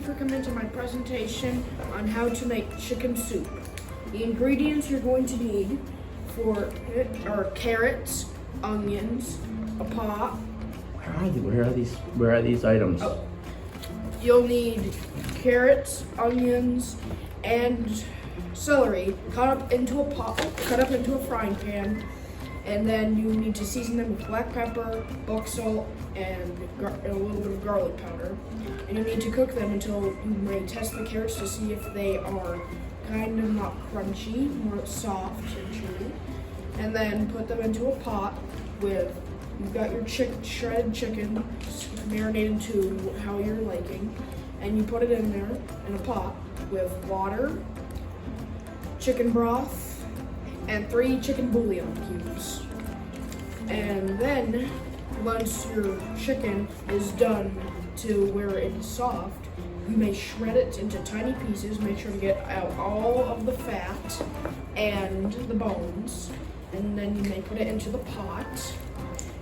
for coming to my presentation on how to make chicken soup. The ingredients you're going to need for it are carrots, onions, a pot. Where are these items? Oh. You'll need carrots, onions, and celery cut up into a pot, cut up into a frying pan, and then you need to season them with black pepper, bulk salt, and a little bit of garlic powder. And you need to cook them until you may test the carrots to see if they are kind of not crunchy, more soft and chewy. And then put them into a pot with, you've got your shredded chicken, marinated to how you're liking, and you put it in there in a pot with water, chicken broth, and 3 chicken bouillon cubes. And then, once your chicken is done to where it's soft, you may shred it into tiny pieces. Make sure to get out all of the fat and the bones. And then you may put it into the pot.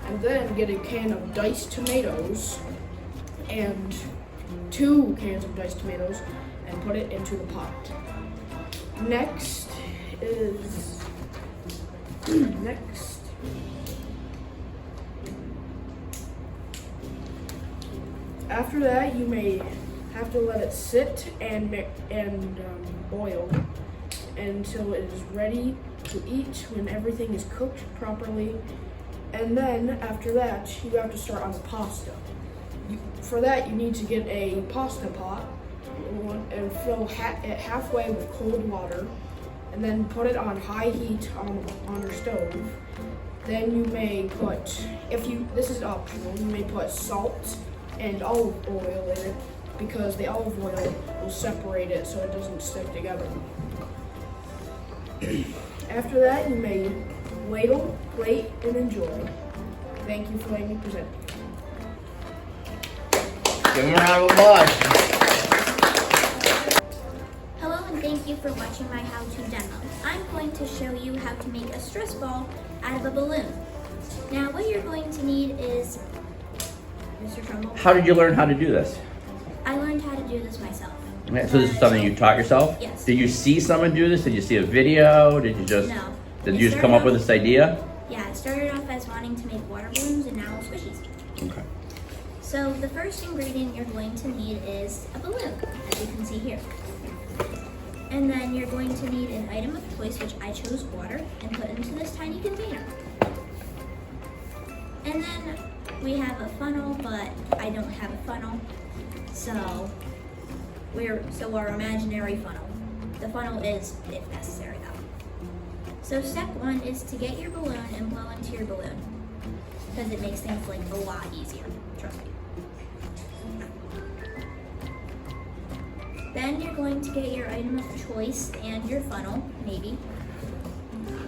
And then get a can of diced tomatoes and 2 cans of diced tomatoes and put it into the pot. Next is after that, you may have to let it sit and boil until it is ready to eat when everything is cooked properly. And then after that, you have to start on the pasta. For that, you need to get a pasta pot and fill it halfway with cold water, and then put it on high heat on your stove. Then you may put, this is optional, you may put salt and olive oil in it because the olive oil will separate it so it doesn't stick together. After that, you may ladle, plate, and enjoy. Thank you for letting me present. Give him a round of applause. Hello and thank you for watching my how-to demo. I'm going to show you how to make a stress ball out of a balloon. Now what you're going to need is, Mr. Trumbull. How did you learn how to do this? I learned how to do this myself. Okay, so this is something you taught yourself? Yes. Did you see someone do this? Did you see a video? Did you just No. Did you just come up with this idea? Yeah, I started off as wanting to make water balloons and now squishies. Okay. So the first ingredient you're going to need is a balloon, as you can see here. And then you're going to need an item of choice, which I chose water, and put into this tiny container. And then we have a funnel, but I don't have a funnel, so our imaginary funnel. The funnel is if necessary though. So step 1 is to get your balloon and blow into your balloon, because it makes things like a lot easier, trust me. Then you're going to get your item of choice and your funnel, maybe.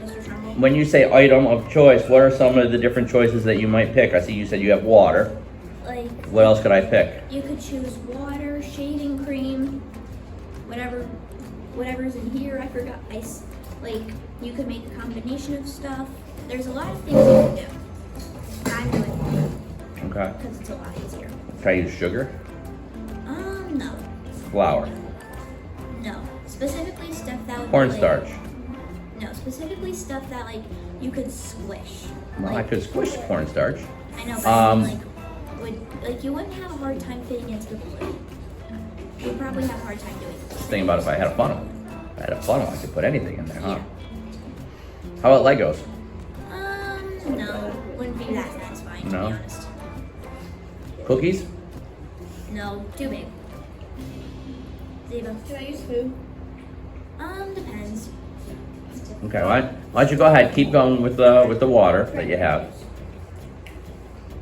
Mr. Trumbull? When you say item of choice, what are some of the different choices that you might pick? I see you said you have water. Like, What else could I pick? you could choose water, shaving cream, whatever's in here, I forgot. Like, you could make a combination of stuff. There's a lot of things you can do. I'm doing it Okay. because it's a lot easier. Can I use sugar? No. Flour? No. Specifically stuff that would be, Cornstarch? No, specifically stuff that like you could squish. Well, I Like, could squish cornstarch. I know, but I mean, you wouldn't have a hard time fitting into the balloon. You'd probably have a hard time doing it. Just thinking about if I had a funnel. If I had a funnel, I could put anything in there, huh? Yeah. How about Legos? No, wouldn't be that satisfying, to No? be honest. Cookies? No, too big. Ziva. Can I use food? Depends. Okay, why don't you go ahead, keep going with the water that you have.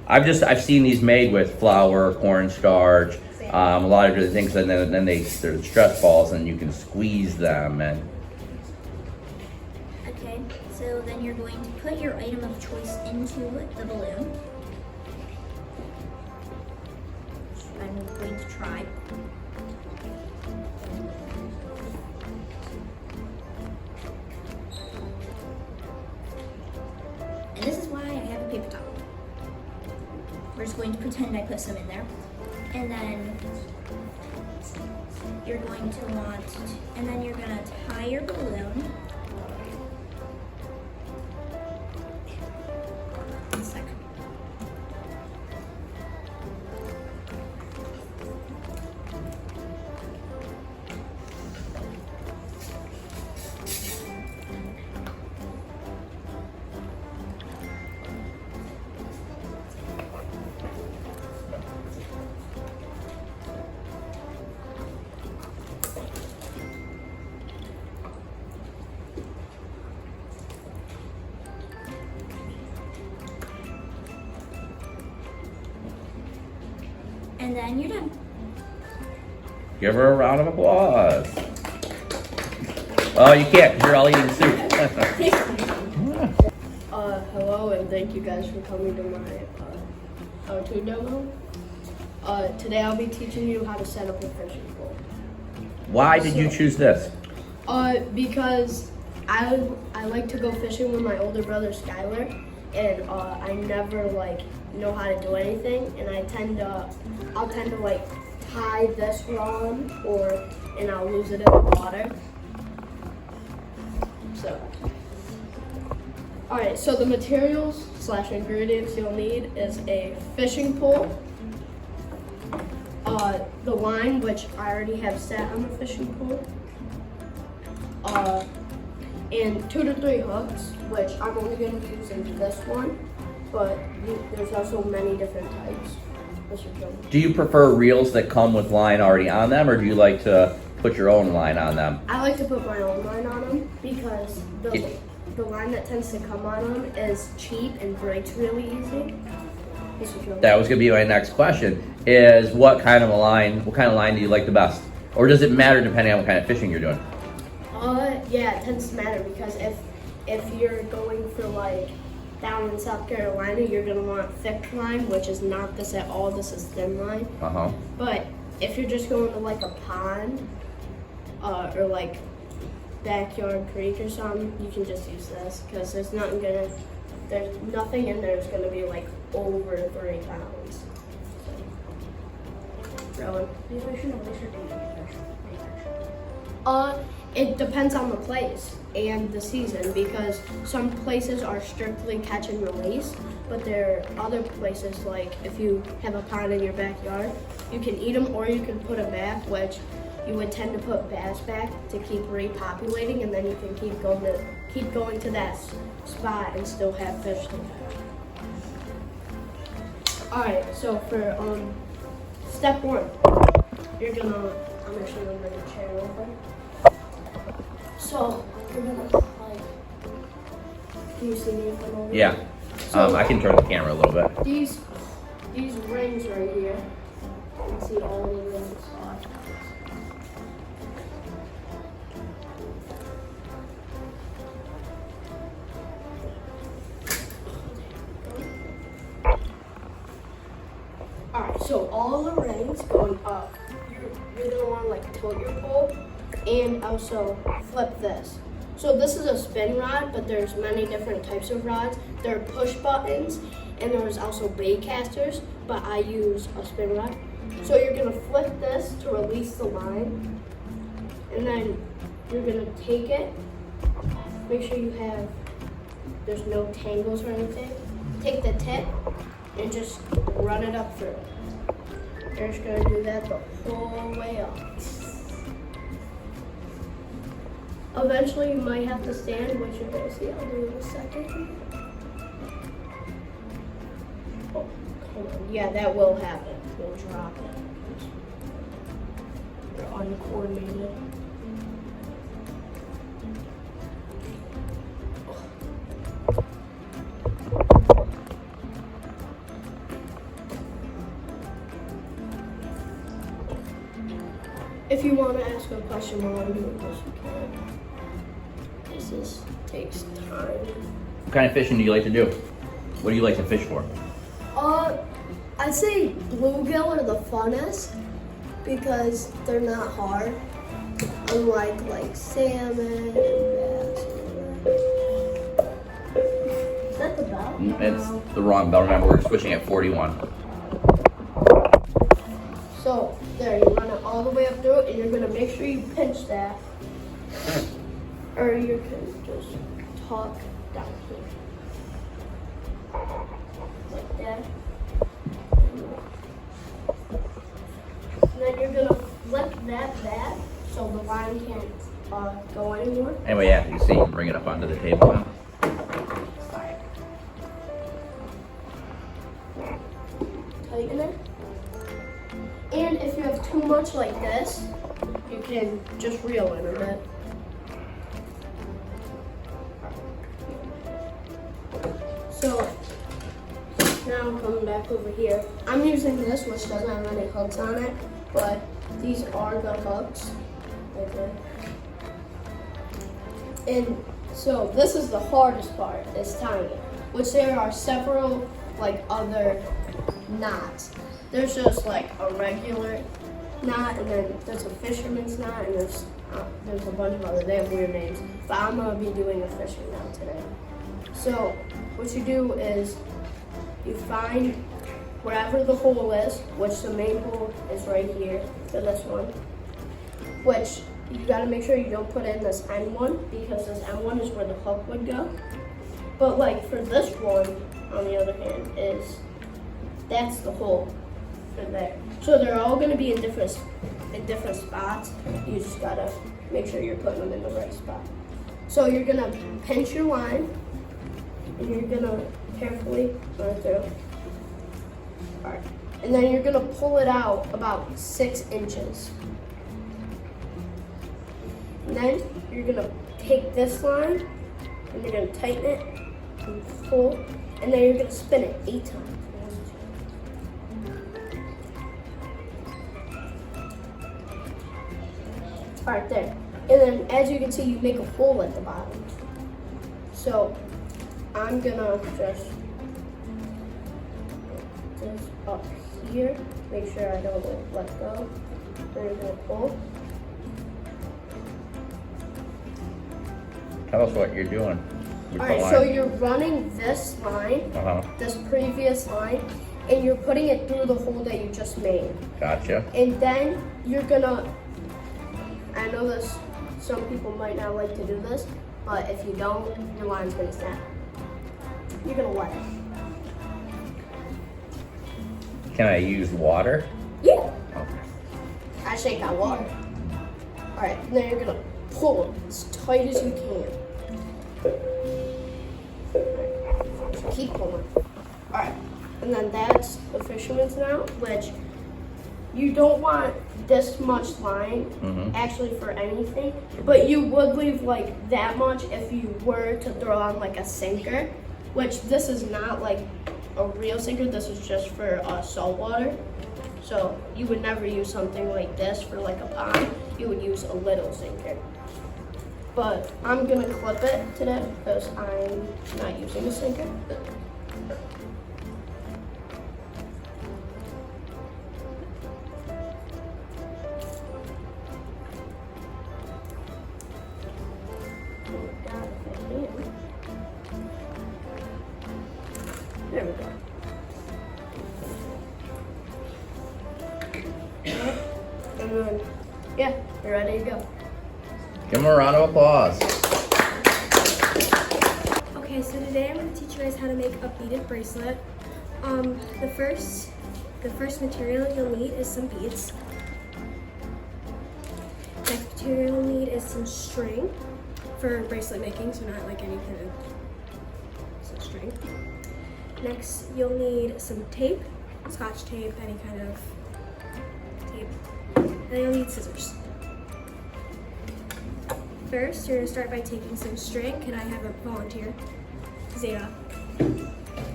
I've seen these made with flour, cornstarch, a lot of different things, and then they're stress balls, and you can squeeze them. And Okay, so then you're going to put your item of choice into the balloon. I'm going to try. And this is why I have a paper towel. We're just going to pretend I put some in there. And then you're going to want, and then you're gonna tie your balloon. 1 second. And then you're done. Give her a round of applause. Oh, you can't, 'cause you're all eating soup. Hello, and thank you guys for coming to my how-to demo. Today I'll be teaching you how to set up a fishing pole. Why did you choose this? Because I like to go fishing with my older brother Skylar, and I never like know how to do anything, and I'll tend to like tie this rod and I'll lose it in the water. So. Alright, so the materials / ingredients you'll need is a fishing pole, the line, which I already have set on the fishing pole, and 2 to 3 hooks, which I'm only going to use in this one, but there's also many different types. Do you prefer reels that come with line already on them, or do you like to put your own line on them? I like to put my own line on them because Yeah. the line that tends to come on them is cheap and breaks really easy. That was gonna be my next question, is what kind of line do you like the best? Or does it matter depending on what kind of fishing you're doing? Yeah, it tends to matter because if you're going for like down in South Carolina, you're gonna want thick line, which is not this at all. This is thin line. But if you're just going to like a pond, or like backyard creek or something, you can just use this because there's nothing in there that's gonna be like over 3 pounds. Rowan? It depends on the place and the season because some places are strictly catch and release, but there are other places like if you have a pond in your backyard, you can eat them or you can put them back, which you would tend to put bass back to keep repopulating, and then you can keep going to that spot and still have fish there. All right, so for step 1, I'm actually gonna bring a chair over. So you're gonna like, can you see me from over? Yeah. So- I can turn the camera a little bit. These rings right here, you can see all the rings. Alright, so all the rings going up, you're gonna wanna like tilt your pole and also flip this. So this is a spin rod, but there's many different types of rods. There are push buttons, and there's also bait casters, but I use a spin rod. So you're gonna flip this to release the line, and then you're gonna take it, make sure there's no tangles or anything. Take the tip and just run it up through. You're just gonna do that the whole way up. Eventually you might have to stand, which you're gonna see. I'll do in a second. Oh, come on. Yeah, that will happen. You'll drop it. You're uncoordinated. If you want to ask a question while I'm doing this, you can. This takes time. What kind of fishing do you like to do? What do you like to fish for? I'd say bluegill are the funnest because they're not hard, unlike like salmon and bass. Is that the bell? It's the wrong bell. Remember, we're switching at 41. So So there, you run it all the way up through it, and you're gonna make sure you pinch that, or you can just tuck down here, like that. And then you're gonna flip that back so the line can't go anymore. Anyway, yeah, you see, you can bring it up onto the table now. Tighten it. And if you have too much like this, you can just reel it a bit. So now I'm coming back over here. I'm using this, which doesn't have any hooks on it, but these are the hooks. Right there. And so this is the hardest part, is tying it, which there are several like other knots. There's just like a regular knot, and then there's a fisherman's knot, and there's a bunch of other, they have weird names, but I'm gonna be doing a fishing knot today. So what you do is you find wherever the hole is, which the main hole is right here for this one, which you gotta make sure you don't put in this end one, because this end one is where the hook would go. But like for this one, on the other hand, that's the hole for there. So they're all gonna be in different spots. You just gotta make sure you're putting them in the right spot. So you're gonna pinch your line, and you're gonna carefully run it through. All right, and then you're gonna pull it out about 6 inches. And then you're gonna take this line, and you're gonna tighten it and pull, and then you're gonna spin it 8 times. Right there. And then as you can see, you make a hole at the bottom. So I'm gonna just put this up here, make sure I don't let go. Then you're gonna pull. Tell us what you're doing. with All the right, line. so you're running this line, Uh-huh, this previous line, and you're putting it through the hole that you just made. gotcha. And then you're gonna, I know this, some people might not like to do this, but if you don't, your line's gonna snap. You're gonna let it. Can I use water? Yeah. Okay. I shake that water. All right, then you're gonna pull it as tight as you can. Just keep pulling. All right, and then that's the fisherman's knot, which you don't want this much line actually for anything, but you would leave like that much if you were to throw on like a sinker, which this is not like a real sinker. This is just for saltwater. So you would never use something like this for like a pond. You would use a little sinker. But I'm gonna clip it today because I'm not using a sinker. There we go. And then, yeah, you're ready to go. Give him a round of applause. Okay, so today I'm going to teach you guys how to make a beaded bracelet. The first material you'll need is some beads. Next material you'll need is some string for bracelet making, so not like any kind of some string. Next you'll need some tape, scotch tape, any kind of tape. And then you'll need scissors. First, you're going to start by taking some string. Can I have a volunteer? Zeta.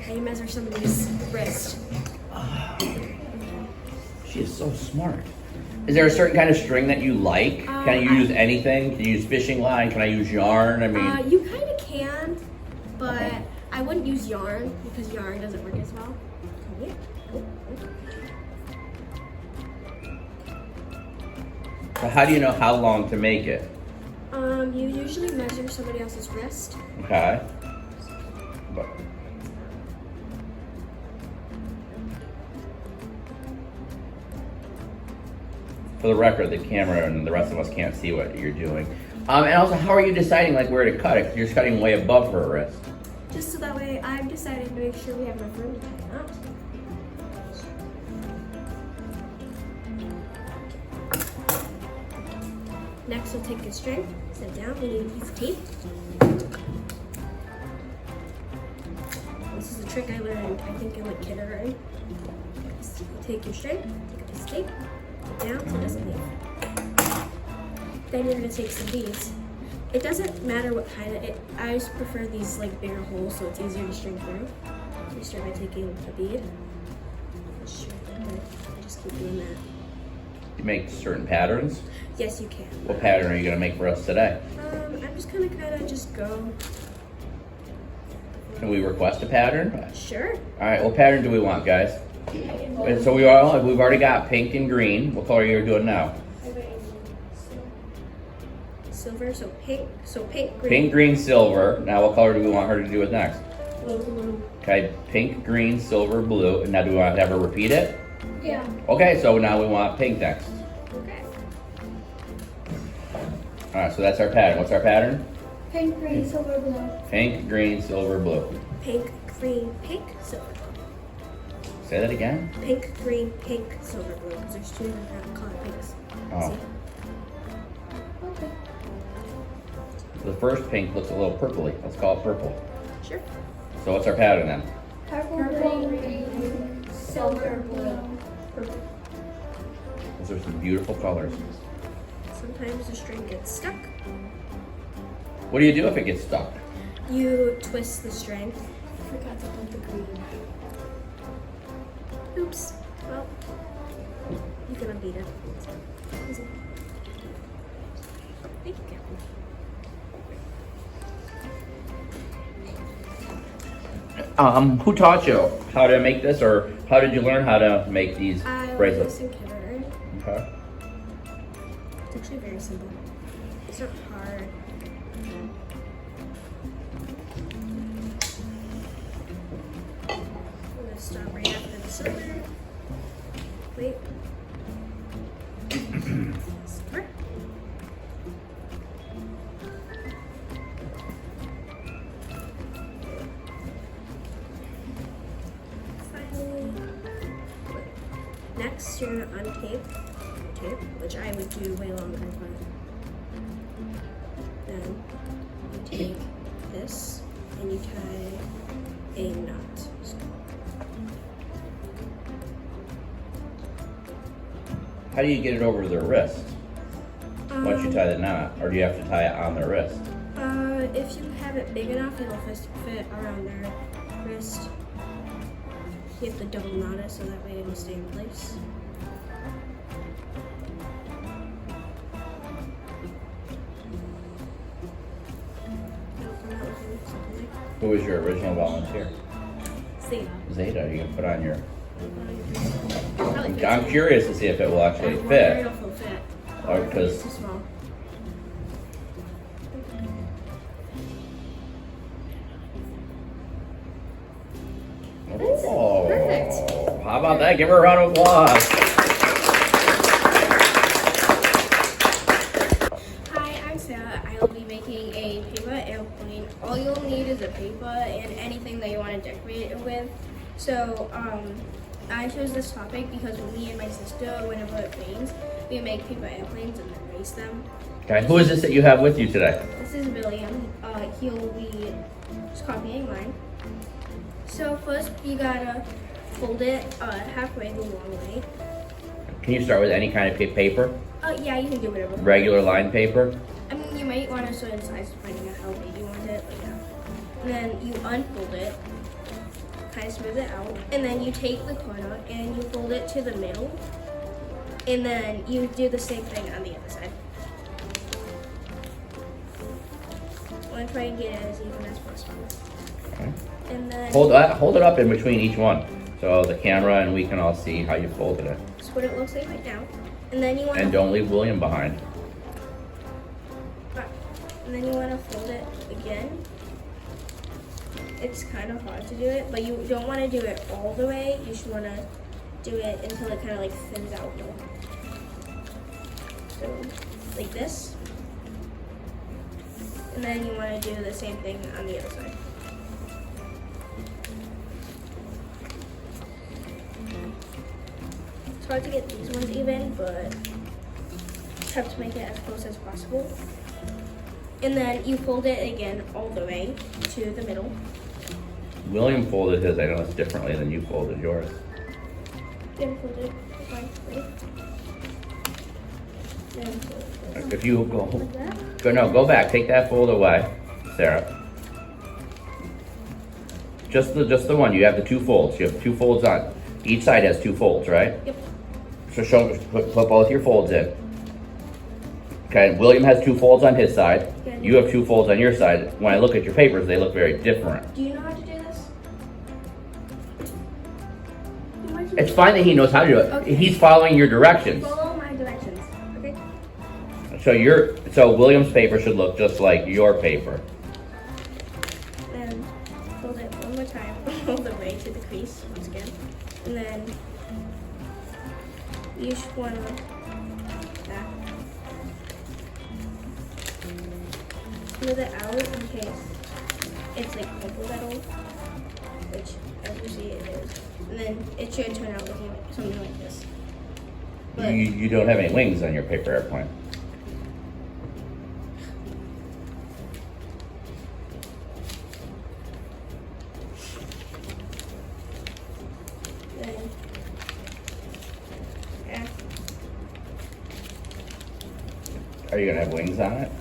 How you measure somebody's wrist. She is so smart. Is there a certain kind of string that you like? Can I use anything? Can you use fishing line? Can I use yarn? I mean, You kind of can, but I wouldn't use yarn because yarn doesn't work as well. Yeah. so how do you know how long to make it? You usually measure somebody else's wrist. Okay. But for the record, the camera and the rest of us can't see what you're doing. And also, how are you deciding like where to cut it? 'Cause you're just cutting way above her wrist. Just so that way I'm deciding to make sure we have enough room to tie a knot. Next, we'll take a string, set it down, we need a piece of tape. This is a trick I learned, I think, in like kindergarten. So you take your string, take a piece of tape, put it down so it doesn't leave. Then you're gonna take some beads. It doesn't matter what kind of it. I just prefer these like bigger holes so it's easier to string through. So you start by taking a bead. Sure, I just keep doing that. You make certain patterns. Yes, you can. What pattern are you gonna make for us today? I'm just gonna kind of just go. Can we request a pattern? Sure. All right, what pattern do we want, guys? And so we've already got pink and green. What color are you doing now? Silver, so pink, green. Pink, green, silver. Now what color do we want her to do it next? Blue. Okay, pink, green, silver, blue. And now do we want to have her repeat it? Yeah. Okay, so now we want pink next. Okay. All right, so that's our pattern. What's our pattern? Pink, green, silver, blue. Pink, green, silver, blue. Pink, green, pink, silver, blue. Say that again. Pink, green, pink, silver, blue. Because there's two different color pinks. Oh. See? Okay. The first pink looks a little purpley. Let's call it purple. Sure. So what's our pattern then? Purple, green, silver, blue. Those are some beautiful colors. Sometimes the string gets stuck. What do you do if it gets stuck? You twist the string. Forgot to put the green. Oops. Well, you can unbeat it. Easy. Thank you, Captain. Who taught you how to make this, or how did you learn how to make these I learned bracelets? this in kindergarten. Okay. It's actually very simple. It's not hard. I'm gonna stop right after the silver. Wait. Silver. Finally. Next, you're gonna untape your tape, which I would do way longer, but then you take this and you tie a knot. How do you get it over their wrist once you tie the knot, or do you have to tie it on their wrist? If you have it big enough, it'll fit around their wrist. You have to double knot it so that way it'll stay in place. It'll come out looking something like Who was your original volunteer? Zeta. Zeta. You can put on your. Probably fits I'm in. curious to see if it will actually Well, fit. it'll fit. Or It's because too small. oh, perfect. How about that? Give her a round of applause. Hi, I'm Sarah. I will be making a paper airplane. All you'll need is a paper and anything that you want to decorate it with. So, I chose this topic because me and my sister, whenever it rains, we make paper airplanes and then race them. Okay, who is this that you have with you today? This is William. He'll be just copying mine. So first, you gotta fold it halfway the long way. Can you start with any kind of paper? Yeah, you can do whatever. Regular line paper? I mean, you might want a certain size depending on how big you want it, but yeah. And then you unfold it, kind of smooth it out, and then you take the corner and you fold it to the middle, and then you do the same thing on the other side. I want to try and get it as even as possible. Okay. And then Hold it up in between each one, so the camera and we can all see how you folded it. that's what it looks like right now. And then you want And don't leave William behind. And then you want to fold it again. It's kind of hard to do it, but you don't want to do it all the way. You should want to do it until it kind of like thins out. So like this. And then you want to do the same thing on the other side. It's hard to get these ones even, but try to make it as close as possible. And then you fold it again all the way to the middle. William folded his, I noticed, differently than you folded yours. Then fold it. Fine. Ready? Then fold it. If you go, Like that. go back, take that fold away, Sarah. Just the one, you have the two folds, you have two folds on, each side has two folds, right? Yep. So put both your folds in. Okay, William has two folds on his side, you have two folds on your side. When I look at your papers, they look very different. Do you know how to do this? It's fine that he knows how to do it, Okay. he's following your directions. Follow my directions. Okay. So William's paper should look just like your paper. Then fold it one more time all the way to the crease once again. And then you should want to that. Smooth it out in case it's like crumpled at all, which as you see it is. And then it should turn out looking like something like this. But You don't have any wings on your paper airplane. then yeah. Are you gonna have wings on it?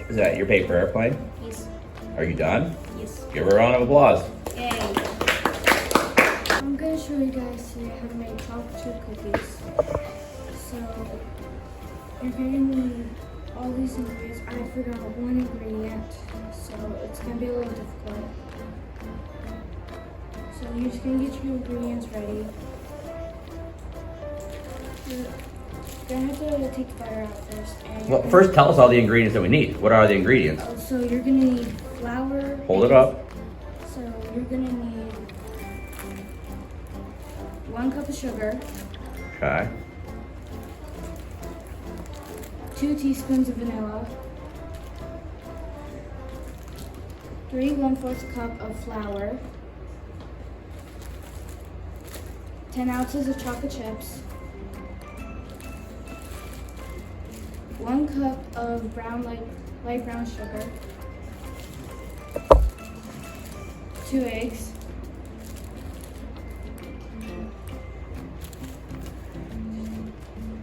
Is that your paper airplane? Yes. Are you done? Yes. Give her a round of applause. Yay. I'm gonna show you guys today how to make chocolate chip cookies. So you're gonna need all these ingredients. I forgot one ingredient, so it's gonna be a little difficult. So you're just gonna get your ingredients ready. You're gonna have to take the butter out first. And Well, first tell us all the ingredients that we need. What are the ingredients? So you're gonna need flour. Hold it up. So you're gonna need 1 cup of sugar, Okay. 2 teaspoons of vanilla, 3 1/4 cup of flour, 10 ounces of chocolate chips, 1 cup of light brown sugar, 2 eggs,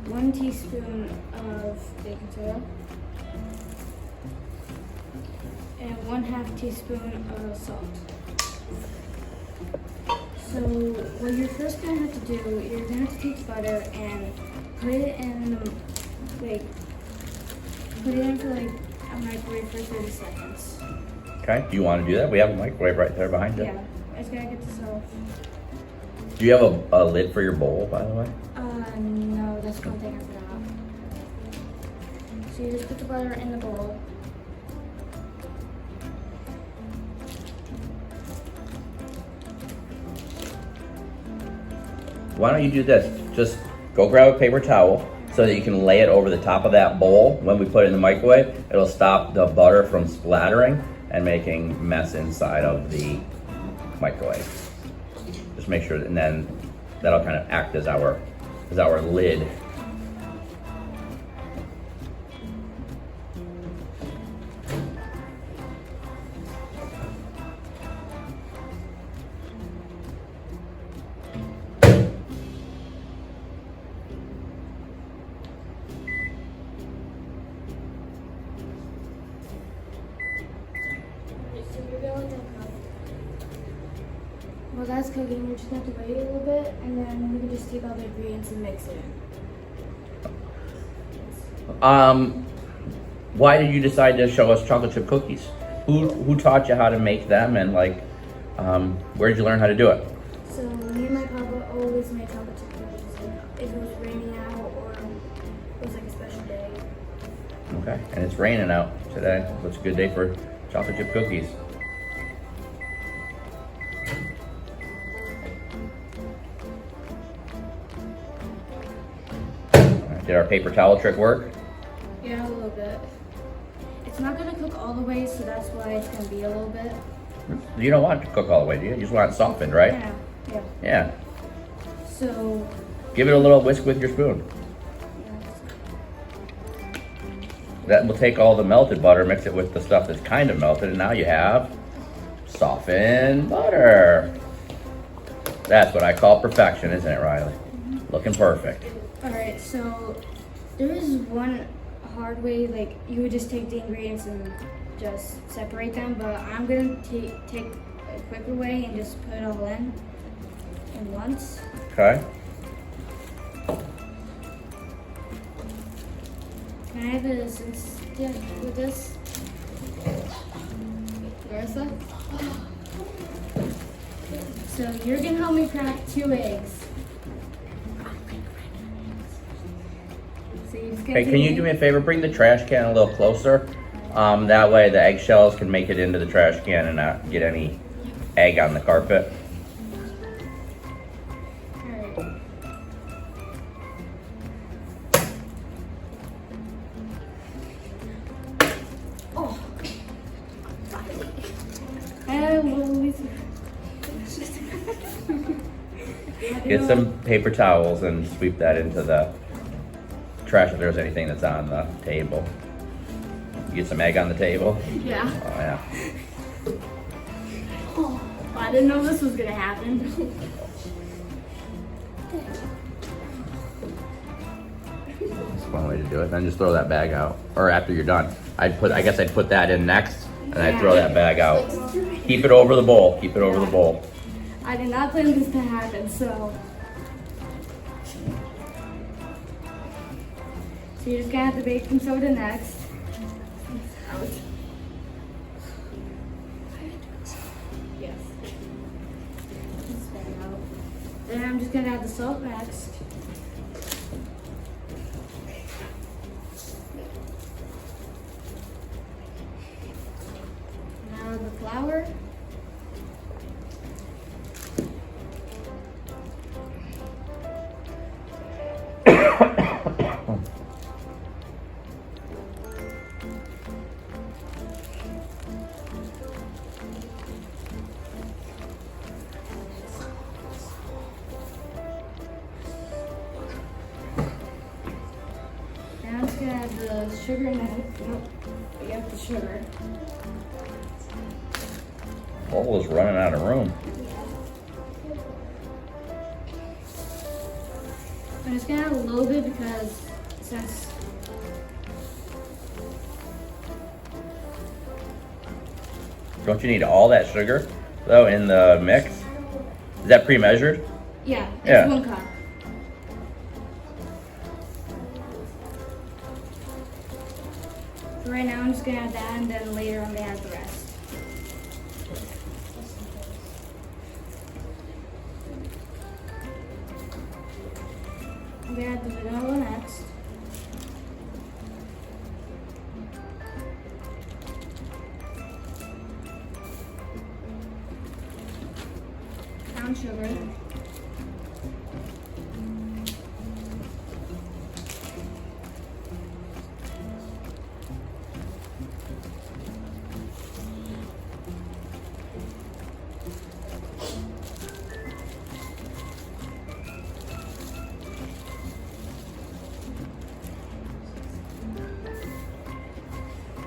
1 teaspoon of baking soda, and 1/2 teaspoon of salt. So what you're first gonna have to do, you're gonna have to take butter and put it in the put it in for like a microwave for 30 seconds. Okay. Do you want to do that? We have a microwave right there behind you. Yeah, I just gotta get this off. Do you have a lid for your bowl, by the way? No, that's one thing I forgot. So you just put the butter in the bowl. Why don't you do this? Just go grab a paper towel so that you can lay it over the top of that bowl. When we put it in the microwave, it'll stop the butter from splattering and making mess inside of the microwave. Just make sure, and then that'll kind of act as our lid. So you're gonna let that cook. While that's cooking, you're just gonna have to wait a little bit, and then we can just take all the ingredients and mix it in. Why did you decide to show us chocolate chip cookies? Who taught you how to make them, and where did you learn how to do it? So me and my papa always make chocolate chip cookies. If it was raining out or it was like a special day. Okay, and it's raining out today, so it's a good day for chocolate chip cookies. Did our paper towel trick work? Yeah, a little bit. It's not gonna cook all the way, so that's why it's gonna be a little bit. You don't want it to cook all the way, do you? You just want it softened, right? Yeah. Yeah. So, Give it a little whisk with your spoon. That will take all the melted butter, mix it with the stuff that's kind of melted, and now you have softened butter. That's what I call perfection, isn't it, Riley? Looking perfect. alright, so there is one hard way, like you would just take the ingredients and just separate them, but I'm gonna take a quicker way and just put it all in once. Okay? Can I have a assistant with this? Marissa? So you're gonna help me crack 2 eggs. So you just gotta Hey, can you do me a favor? Bring the trash can a little closer. That way the eggshells can make it into the trash can and not get any egg on the carpet. Alright. Oh. Get some paper towels and sweep that into the trash if there's anything that's on the table. Get some egg on the table. Yeah. Oh yeah. Oh, I didn't know this was gonna happen. That's one way to do it. Then just throw that bag out. Or after you're done. I guess I'd put that in next and I'd throw that bag out. Keep it over the bowl. Keep it over the bowl. I did not plan this to happen, so you're just gonna have the baking soda next. Yes. Spit it out. Then I'm just gonna add the salt next. Now the flour. Now I'm just gonna add the sugar in it. Nope. We got the sugar. Bowl is running out of room. I'm just gonna add a little bit because since Don't you need all that sugar though in the mix? Is that pre-measured? yeah, it's Yeah. 1 cup. So right now I'm just gonna add that and then later I'm gonna add the rest. I'm gonna add the vanilla next. Brown sugar.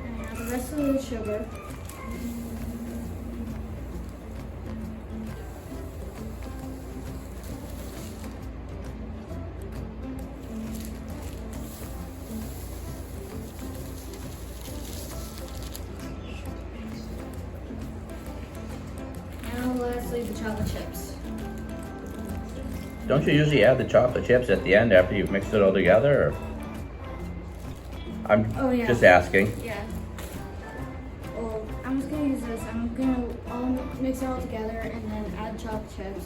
And now the rest of the sugar. And lastly, the chocolate chips. Don't you usually add the chocolate chips at the end after you've mixed it all together? Or? I'm Oh, yeah. just asking. Yeah. Well, I'm just gonna use this. I'm gonna all mix it all together and then add chocolate chips.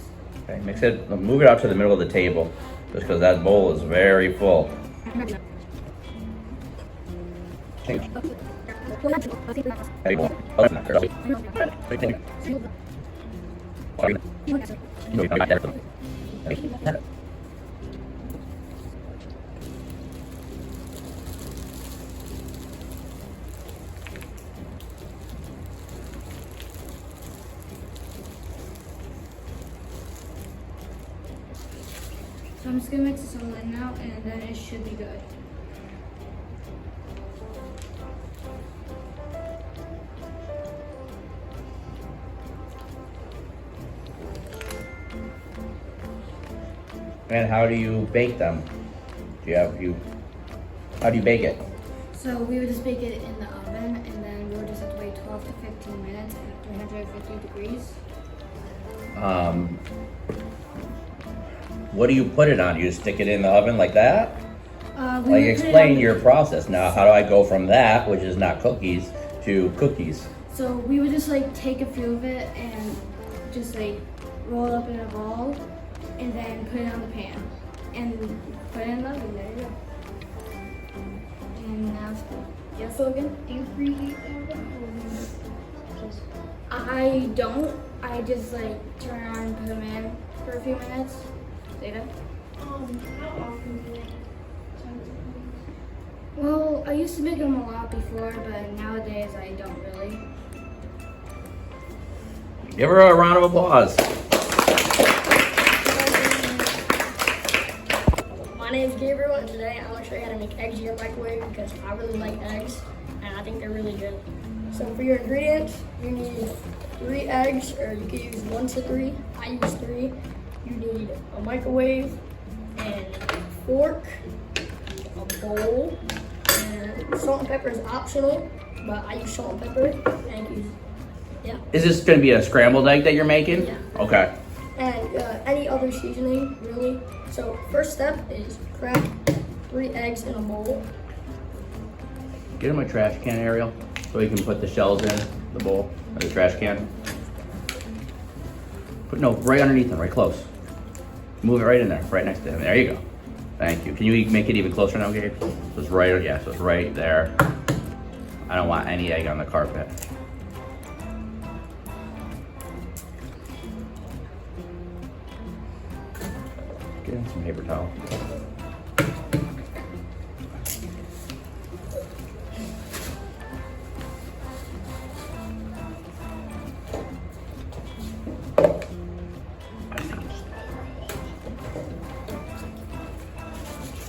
Okay, mix it, move it out to the middle of the table, just because that bowl is very full. I'm just gonna mix this all in now, and then it should be good. And how do you bake them? How do you bake it? So we would just bake it in the oven, and then we would just have to wait 12 to 15 minutes at 350 degrees. What do you put it on? You just stick it in the oven like that? We Like, would put it explain on- your process. Now, how do I go from that, which is not cookies, to cookies? So we would just like take a few of it and just like roll it up in a ball, and then put it on the pan, and put it in the oven. There you go. And now, yes, Logan. Do you preheat the oven? I don't. I just like turn it on and put them in for a few minutes. Zeta? How often do you Well, I used to make them a lot before, but nowadays I don't really. Give her a round of applause. My name is Gabriel, and today I'm going to show you how to make eggs in your microwave because I really like eggs and I think they're really good. So for your ingredients, you need 3 eggs, or you can use 1 to 3. I use 3. You need a microwave and a fork, a bowl, and salt and pepper is optional, but I use salt and pepper. And use, Is this going to be a scrambled egg that you're making? Yeah. Okay. and any other seasoning, really. So first step is crack 3 eggs in a bowl. Get in my trash can, Ariel, so we can put the shells in the bowl, or the trash can. No, right underneath them, right close. Move it right in there, right next to him. There you go. Thank you. Can you make it even closer now, Gabe? So it's right, yeah, so it's right there. I don't want any egg on the carpet. Get in some paper towel.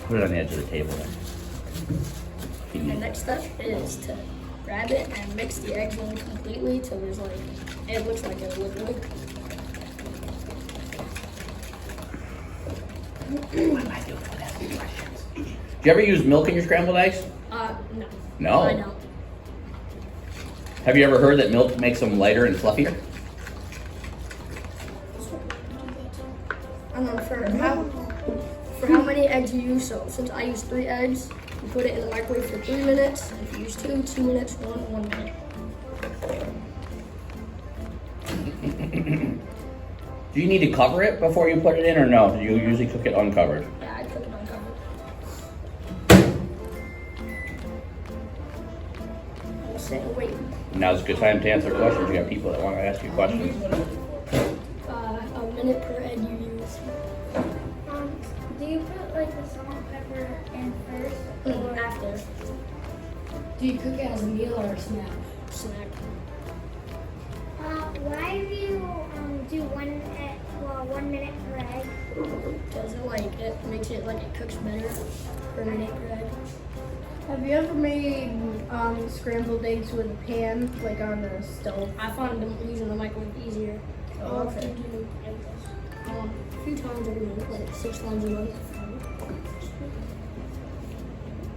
Put it on the edge of the table then. The next step is to grab it and mix the eggs in completely till there's like, it looks like a liquid. What am I doing with asking questions? Do you ever use milk in your scrambled eggs? No. No. I don't. Have you ever heard that milk makes them lighter and fluffier? I don't know for how many eggs you use. So since I use 3 eggs, you put it in the microwave for 3 minutes. If you use 2, 2 minutes, 1 minute. Do you need to cover it before you put it in, or no? Do you usually cook it uncovered? Yeah, I cook it uncovered. I'm sitting and waiting. Now's a good time to answer questions. You got people that want to ask you questions. A minute per egg you use. Do you put like the salt and pepper in first? Or After. Do you cook it as a meal or a snack? Snack. Why do you do 1 minute per egg? Because it makes it like it cooks better per minute per egg. Have you ever made scrambled eggs with a pan, like on the stove? I found them using the microwave easier. So Oh, I'll okay. do a few times every month, like 6 times a month.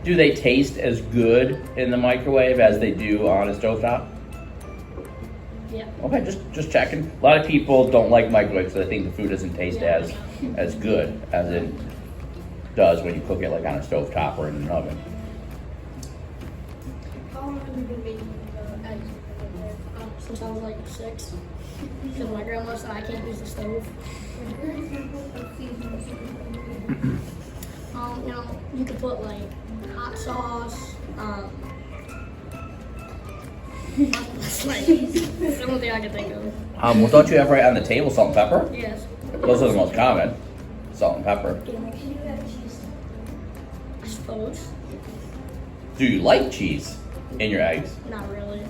Do they taste as good in the microwave as they do on a stovetop? Yeah. Okay, just checking. A lot of people don't like microwaves, so they think the food doesn't taste as good as it does when you cook it like on a stovetop or in an oven. How long have you been making eggs? Since I was like 6. Because my grandma said I can't use the stove. You could put like hot sauce. That's like the only thing I can think of. Well, don't you have right on the table salt and pepper? Yes. Those are the most common. Salt and pepper. I suppose. Do you like cheese in your eggs? Not really.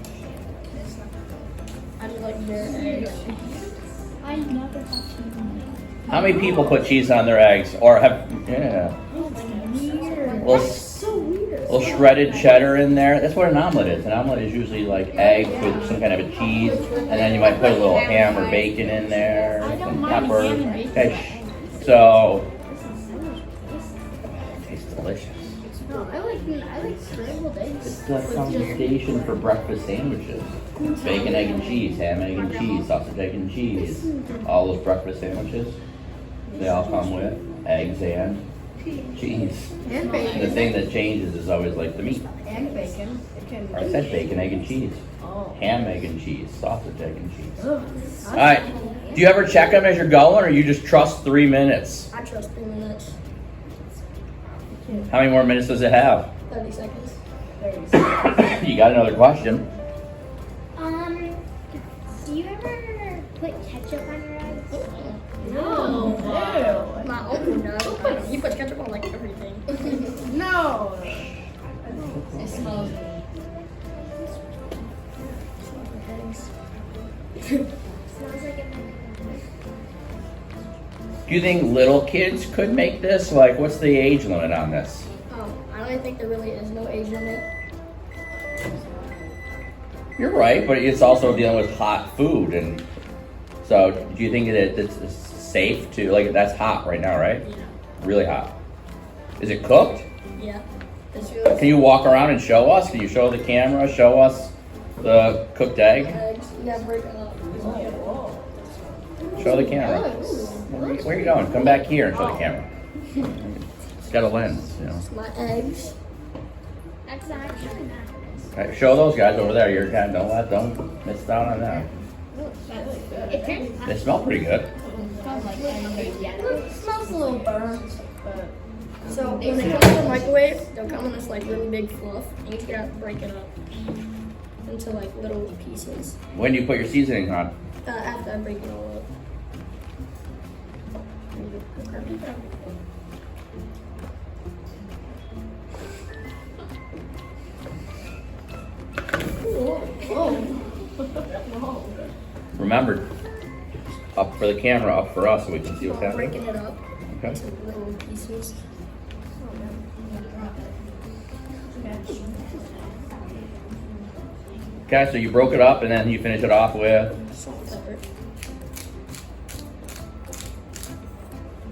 I just like their eggs. I never have cheese on How many people put cheese on their eggs or have, yeah. Little, So weird. little shredded cheddar in there. That's what an omelet is. An omelet is usually like eggs with some kind of a cheese, and then you might put a little ham or bacon in there, some pepper. Okay, so, it tastes delicious. No, I like scrambled eggs. It's the foundation for breakfast sandwiches. Bacon, egg, and cheese, ham, egg, and cheese, sausage, egg, and cheese. All those breakfast sandwiches, they all come with eggs and cheese. And The bacon. thing that changes is always like the meat. And bacon. It can I said bacon, egg, and cheese. Oh. Ham, egg, and cheese, sausage, egg, and cheese. Ugh. All right. Do you ever check them as you're going, or you just trust 3 minutes? I trust 3 minutes. How many more minutes does it have? 30 seconds. You got another question? Do you ever put ketchup on your eggs? No. Ew. My uncle does. He puts ketchup on like everything. No. It smells. Smells like a Do you think little kids could make this? Like, what's the age limit on this? I don't think there really is no age limit. You're right, but it's also dealing with hot food, and so do you think that it's safe to, like, that's hot right now, right? Yeah. Really hot. Is it cooked? Yeah. It's really Can you walk around and show us? Can you show the camera? Show us the cooked egg? eggs. Yeah, break it up. Show the camera. Where are you going? Come back here and show the camera. It's got a lens, you know. My eggs. That's actually not nice. All right, show those guys over there. You're kind of, don't miss out on them. It turns out They smell pretty good. It smells a little burnt. So when they come to the microwave, they'll come in this like really big fluff, and you just gotta break it up into like little pieces. When do you put your seasoning on? After I break it all up. Remember, up for the camera, up for us, so we can see what's happening. Breaking it up Okay. into little pieces. Okay, so you broke it up and then you finish it off with. Salt and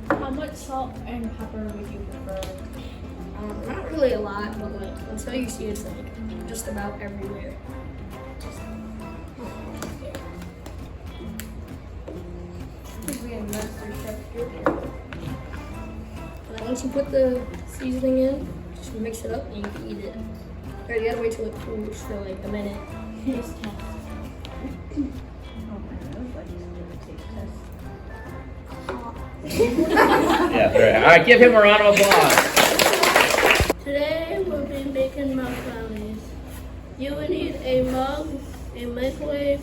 pepper. How much salt and pepper would you prefer? Not really a lot, but like until you see it's like just about everywhere. And then once you put the seasoning in, just mix it up and you can eat it. Or you gotta wait till it cools for like a minute. Yeah, very. All right, give him a round of applause. Today we'll be making mug brownies. You will need a mug, a microwave,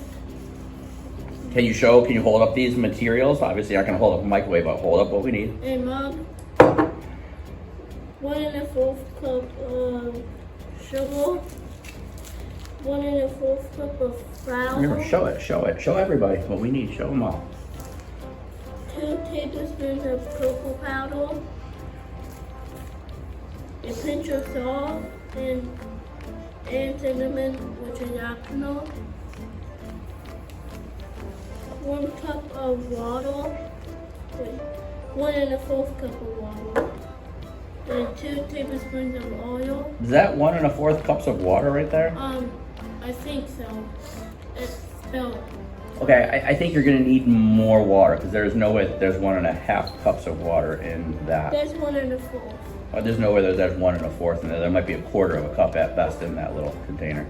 Can you hold up these materials? Obviously, I can hold up a microwave, but hold up what we need. a mug, 1 1/4 cup of sugar, 1 1/4 cup of Remember, flour, show it. Show everybody what we need. Show them all. 2 tablespoons of cocoa powder, a pinch of salt, and cinnamon, which is optional. 1 cup of water, 1 1/4 cup of water, and 2 tablespoons of oil. Is that 1 1/4 cups of water right there? I think so. It's spelled. Okay, I think you're gonna need more water because there's no way that there's 1 1/2 cups of water in that. There's 1 1/4. There's no way that there's 1 1/4 in there. There might be a quarter of a cup at best in that little container.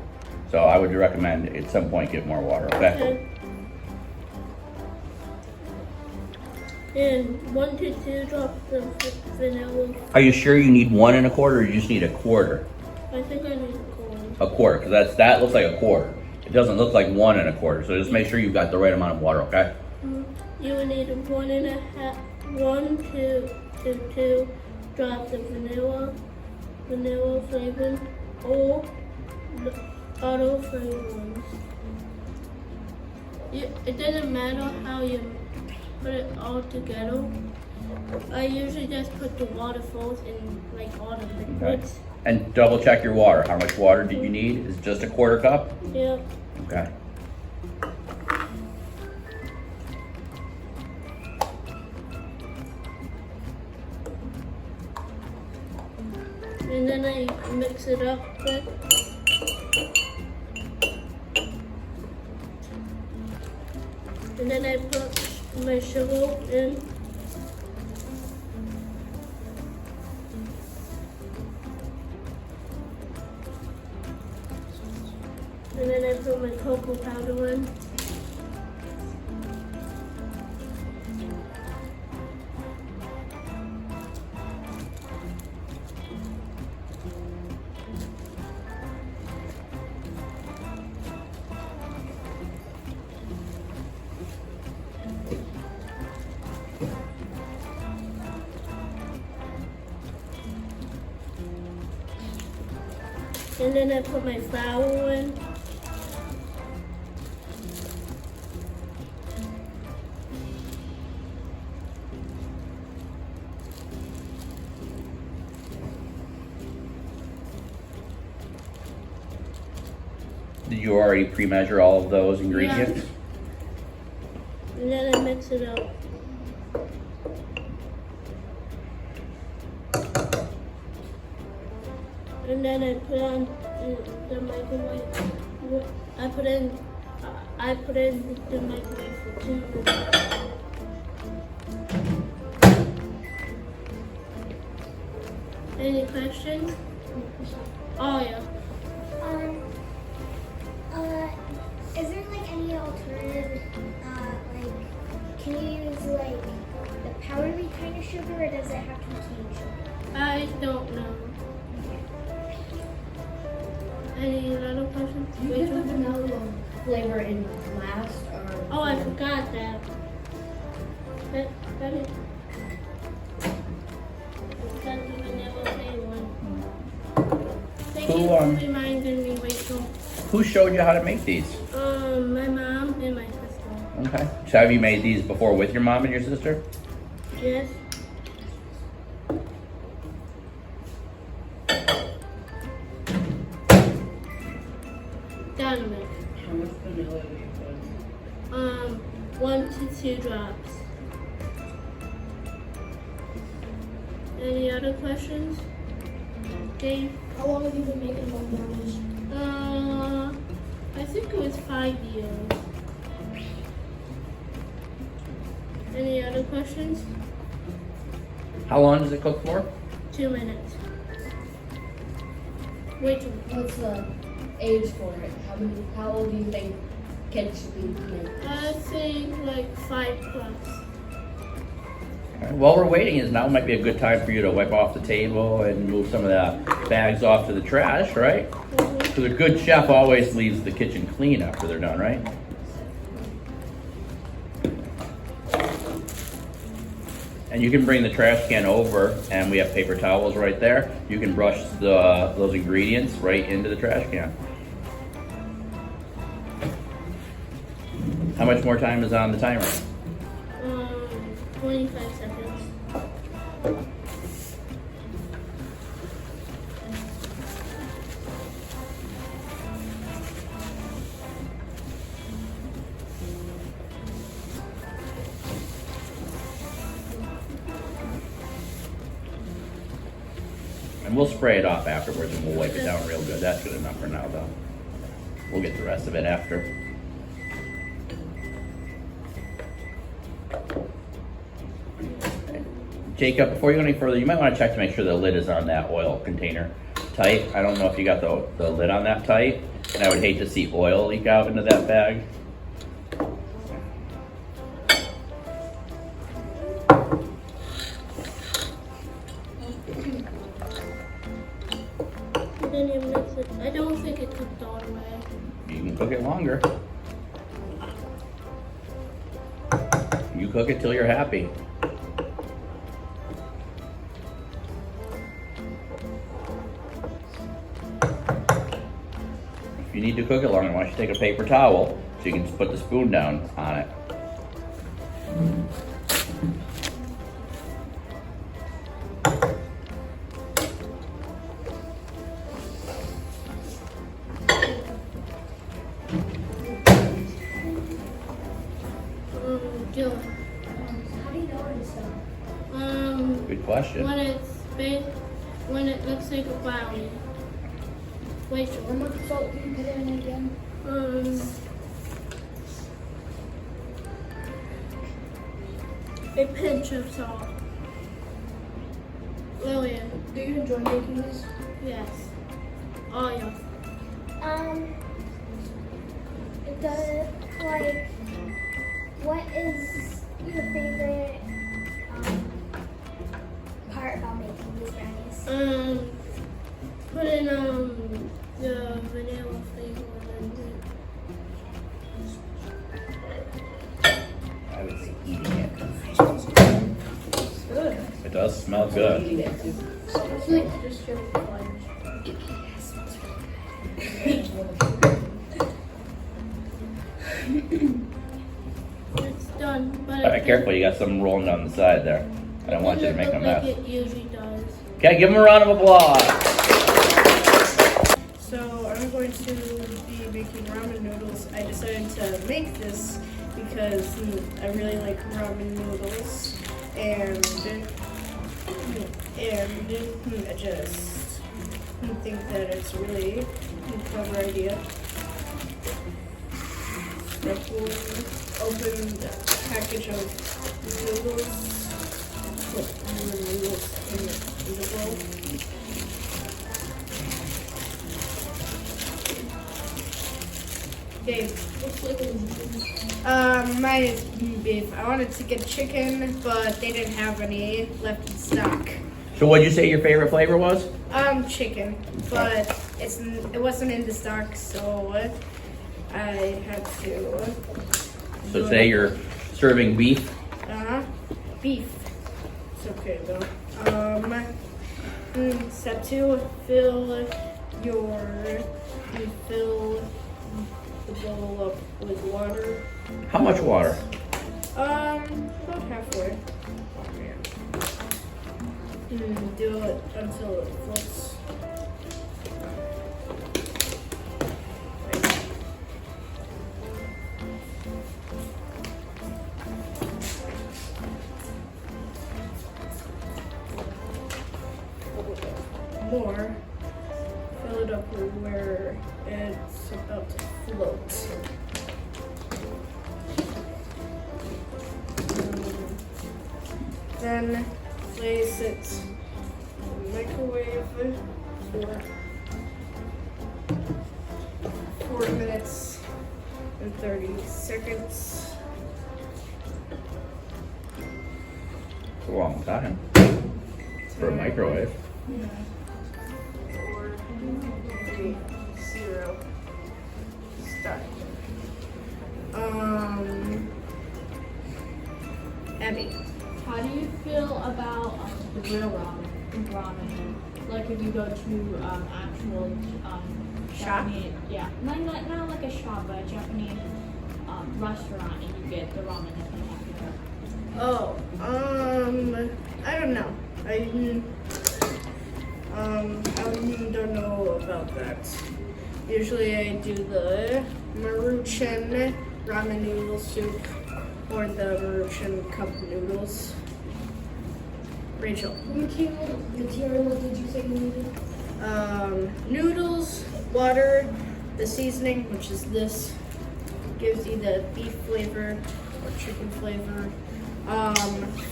So I would recommend at some point get more water. Okay. And 1 to 2 drops of vanilla. Are you sure you need 1 1/4, or you just need a quarter? I think I need corn. A quarter, because that looks like a quarter. It doesn't look like 1 1/4. So just make sure you've got the right amount of water. Okay. You will need 1 to 2 drops of vanilla flavoring, or auto flavoring. It doesn't matter how you put it all together. I usually just put the water first and like all the Okay. liquids. And double check your water. How much water do you need? Is it just a quarter cup? Yeah. Okay. And then I mix it up quick. And then I put my sugar in. And then I put my cocoa powder in. And then I put my flour in. Did you already pre-measure all of those ingredients? And then I mix it up. And then I put on the microwave. I put in the microwave for 2 minutes. Any questions? Oh yeah. Is there like any alternative, like, can you use like the powdery kind of sugar or does it have to be cane sugar? I don't know. Any other questions? Do you get the vanilla flavor in last or? Oh, I forgot that. That is. That's the vanilla flavor. Thank you Who, for reminding me, Rachel. Who showed you how to make these? My mom and my sister. Okay. So have you made these before with your mom and your sister? Yes. Donovan. How much vanilla do you put? 1 to 2 drops. Any other questions? Dave? How long have you been making home brownies? I think it was 5 years. Any other questions? How long does it cook for? 2 minutes. Rachel? What's the age for it? How old do you think kids should be making? I think like 5 plus. Okay. While we're waiting, is now might be a good time for you to wipe off the table and move some of the bags off to the trash, right? So the good chef always leaves the kitchen clean after they're done, right? And you can bring the trash can over, and we have paper towels right there. You can brush those ingredients right into the trash can. How much more time is on the timer? 25 seconds. And we'll spray it off afterwards and we'll wipe it down real good. That's good enough for now though. We'll get the rest of it after. Jacob, before you go any further, you might want to check to make sure the lid is on that oil container tight. I don't know if you got the lid on that tight, and I would hate to see oil leak out into that bag. And then you mix it. I don't think it cooked all the way. You can cook it longer. You cook it till you're happy. If you need to cook it longer, why don't you take a paper towel so you can just put the spoon down on it. Dylan. How do you know when it's done? Good question. When it looks like a brownie. Wait, How much salt do you put in again? a pinch of salt. Lillian, Do you enjoy making these? yes. Oil. What is your favorite part about making these brownies? Putting the vanilla flavor in I would say eating it. Good. It does smell good. It's like just your flavors. it. It's done, but All right, careful, you got something rolling down the side there. I don't want you to make a Like mess. it usually does. Okay, give him a round of applause. So I'm going to be making ramen noodles. I decided to make this because I really like ramen noodles, and I just think that it's a really clever idea. Like we'll open the package of noodles. Put the noodles in the bowl. Dave. Mine is beef. I wanted to get chicken, but they didn't have any left in stock. So what'd you say your favorite flavor was? Chicken, but it wasn't in the stock, so I had to. So today you're serving beef. Beef. It's okay though. Step 2: fill the bowl up with water. How much water? About halfway. Do it until it floats. More. Fill it up where it's about to float. Then place it in the microwave for 4 minutes and 30 seconds. It's a long time for a microwave. 4, 3, 0. Start. Abby. How do you feel about real ramen? Like if you go to actual Shop? Japanese, yeah, not like a shop, but a Japanese restaurant, and you get the ramen that they have here. Oh, I don't know. I don't know about that. Usually I do the Maruchan ramen noodle soup or the Maruchan cup noodles. Rachel. Material did you say you needed? Noodles, water, the seasoning, which is this, gives you the beef flavor or chicken flavor.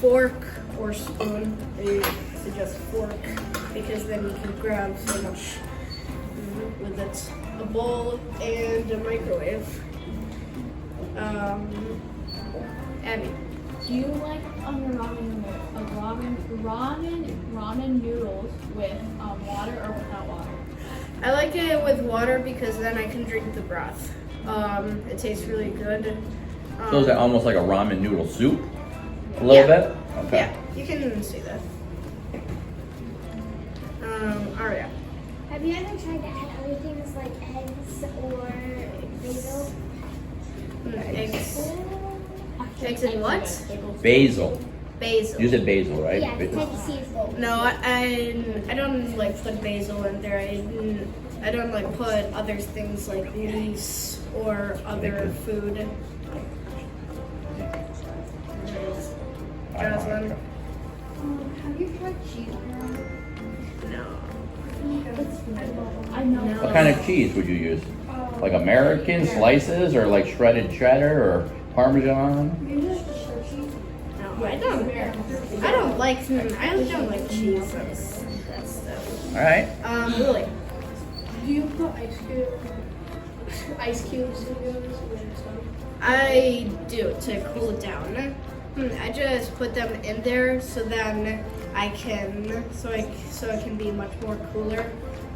Fork or spoon. They suggest fork because then you can grab so much with it. A bowl and a microwave. Abby. Do you like on your ramen noodles with water or without water? I like it with water because then I can drink the broth. It tastes really good. So is that almost like a ramen noodle soup? A little bit? Okay. Yeah, you can see that. Aria. Have you ever tried to add other things like eggs or basil? Eggs. Actually, Eggs and what? Basil. Basil. You said basil, right? Yeah, it's like seasonal. No, I don't like put basil in there. I don't like put other things like leaves or other food. Jocelyn? Have you tried cheese curd? No. I know. What kind of cheese would you use? Like American slices or like shredded cheddar or Parmesan? No, I don't like cheese. That's stuff. All right. Lily. Do you put ice cubes in yours when it's done? I do to cool it down. I just put them in there so then I can so it can be much more cooler.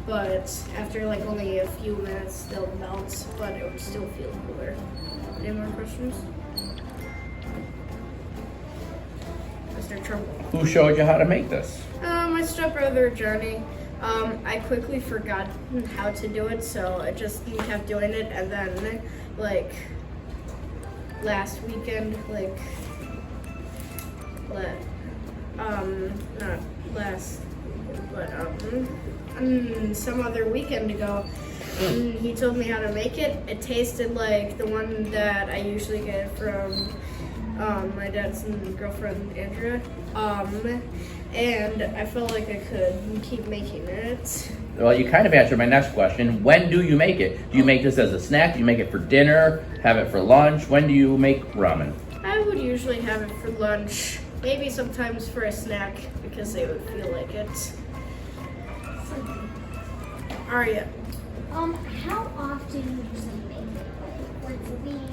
But after like only a few minutes, they'll melt, but it would still feel cooler. Any more questions? Mr. Trumbull. Who showed you how to make this? My stepbrother Johnny. I quickly forgot how to do it, so I just kept doing it, and then like last weekend, not last, but some other weekend ago, he told me how to make it. It tasted like the one that I usually get from my dad's girlfriend Andrea, and I felt like I could keep making it. Well, you kind of answered my next question. When do you make it? Do you make this as a snack? Do you make it for dinner? Have it for lunch? When do you make ramen? I would usually have it for lunch, maybe sometimes for a snack because they would feel like it. Aria. How often do you usually make it?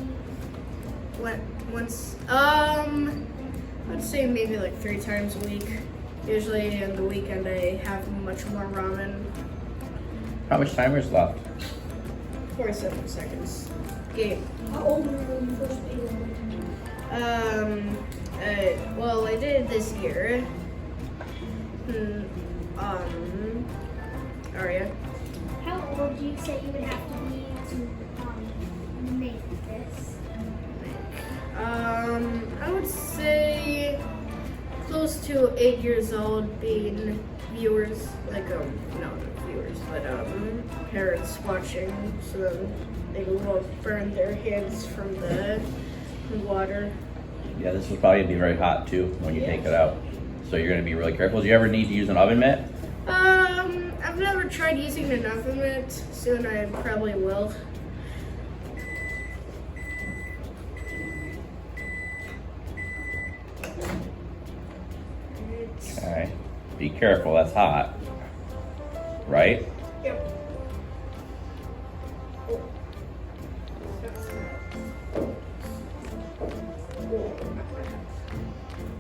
Like once a week? I'd say maybe like 3 times a week. Usually on the weekend I have much more ramen. How much timer is left? 47 seconds. Game. How old were you when you first made it? Well, I did it this year. Aria. How old do you say you would have to be to make this? I would say close to 8 years old, being viewers, parents watching, so then they won't burn their hands from the water. Yeah, this will probably be very hot too when you take it out. So you're gonna be really careful. Do you ever need to use an oven mitt? I've never tried using an oven mitt. Soon I probably will. Okay. Be careful, that's hot. Right? Yep.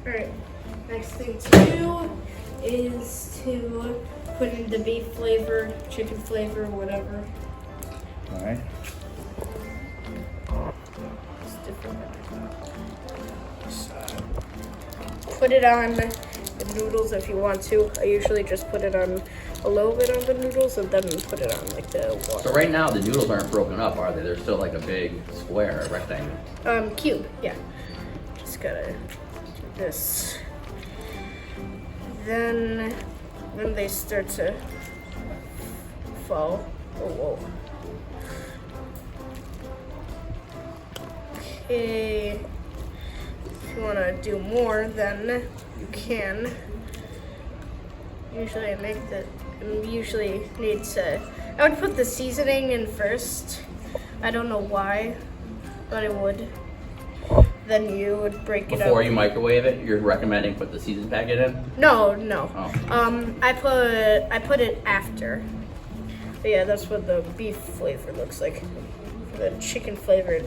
Alright, next thing to do is to put in the beef flavor, chicken flavor, whatever. Alright. It's different. Put it on the noodles if you want to. I usually just put it on a little bit on the noodles and then put it on like the water. So right now the noodles aren't broken up, are they? They're still like a big square, rectangle. Cube, yeah. Just gotta do this. Then when they start to fall, whoa. Okay, if you wanna do more, then you can. Usually I would put the seasoning in first. I don't know why, but I would. Then you would break it up. Before you microwave it, you're recommending put the seasoning packet in? No. Oh. I put it after. But yeah, that's what the beef flavor looks like. The chicken flavor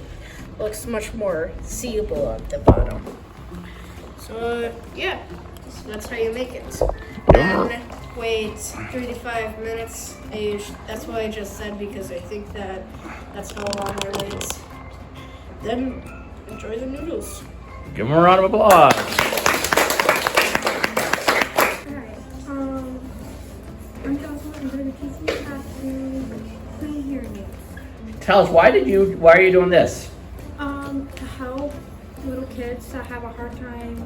looks much more seeable at the bottom. So yeah, that's how you make it. Then wait 3 to 5 minutes. That's what I just said because I think that's how long it waits. Then enjoy the noodles. Give them a round of applause. Alright, I'm Jocelyn. I'm going to be teaching you how to clean hearing aids. Tell us, why are you doing this? To help little kids that have a hard time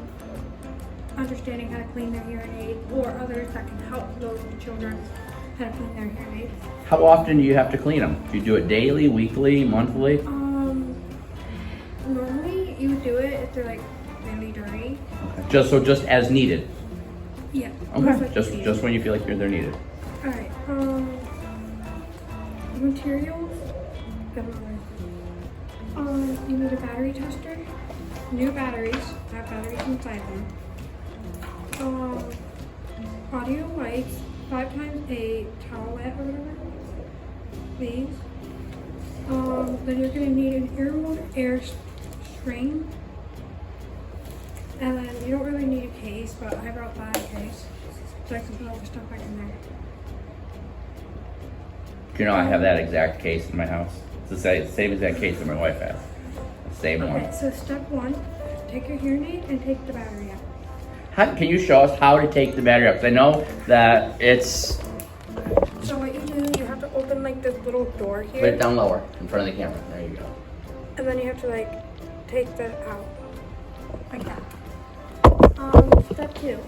understanding how to clean their hearing aid, or others that can help those children how to clean their hearing aids. How often do you have to clean them? Do you do it daily, weekly, monthly? Normally you would do it if they're like, really dirty. Just as needed. Yeah. Okay. Just when you feel like they're needed. All right. Materials. You need a battery tester. New batteries. Have batteries inside them. Audio lights. 5 times a towelette or whatever. Please. Then you're gonna need an air string. And then you don't really need a case, but I brought that case so I can put all the stuff back in there. You know, I have that exact case in my house. It's the same exact case that my wife has. The same one. Okay, so step 1, take your hearing aid and take the battery out. Can you show us how to take the battery out? Because I know that it's. So what you do, you have to open like this little door here. Put it down lower in front of the camera. There you go. And then you have to like take that out. Like that. Step 2,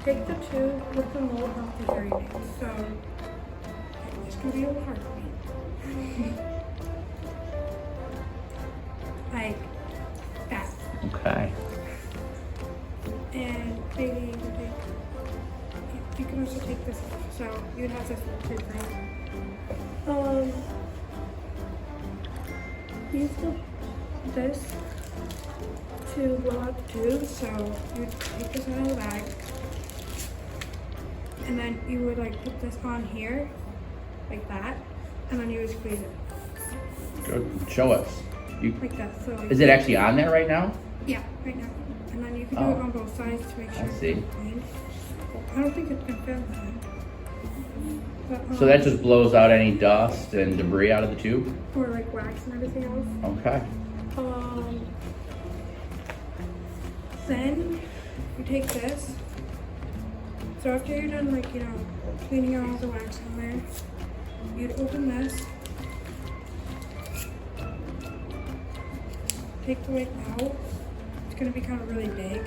take the tube with the mold off the hearing aid. So it's gonna be a little hard for me. Like that. Okay. And maybe you can also take this off. So you'd have this tube right. Use this to blow out the tube. So you take this out of the bag, and then you would like put this on here, like that, and then you would squeeze it Good. Show us. like that. So Is it actually on there right now? yeah, right now. And then you can do Oh. it on both sides to make sure I see. it's clean. I don't think it's been filmed that. But, So that just blows out any dust and debris out of the tube? or like wax and everything else. Okay. Then you take this. So after you're done, like, cleaning out all the wax on there, you'd open this. Take the wick out. It's gonna be kind of really big.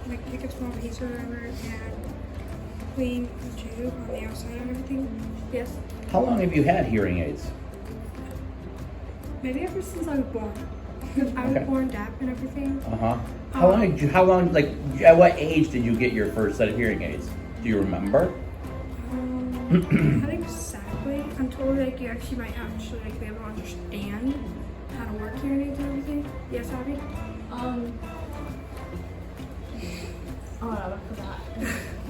Like take a small piece or whatever and clean the tube on the outside and everything. Yes. How long have you had hearing aids? Maybe ever since I was born. Because I was Okay. born deaf and everything. Uh-huh. Like, at what age did you get your first set of hearing aids? Do you remember? Not exactly. Until like you actually might actually like be able to understand how to work hearing aids and everything. Yes, Abby? Oh, I forgot.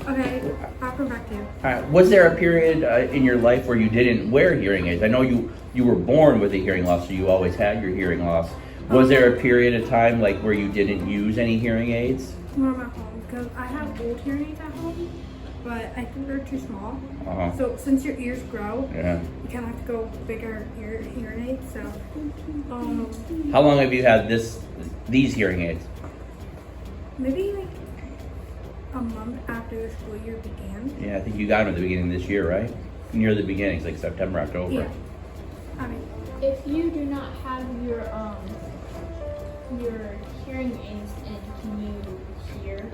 Okay, I'll come back to you. All right. Was there a period in your life where you didn't wear hearing aids? I know you were born with a hearing loss, so you always had your hearing loss. Was there a period of time like where you didn't use any hearing aids? More at home because I have old hearing aids at home, but I think they're too small. Uh-huh. So since your ears grow, Yeah. you kind of have to go bigger hearing aids. So, How long have you had these hearing aids? maybe like a month after the school year began. Yeah, I think you got them at the beginning of this year, right? Near the beginnings, like September, October. Yeah. I mean, If you do not have your hearing aids in, can you hear?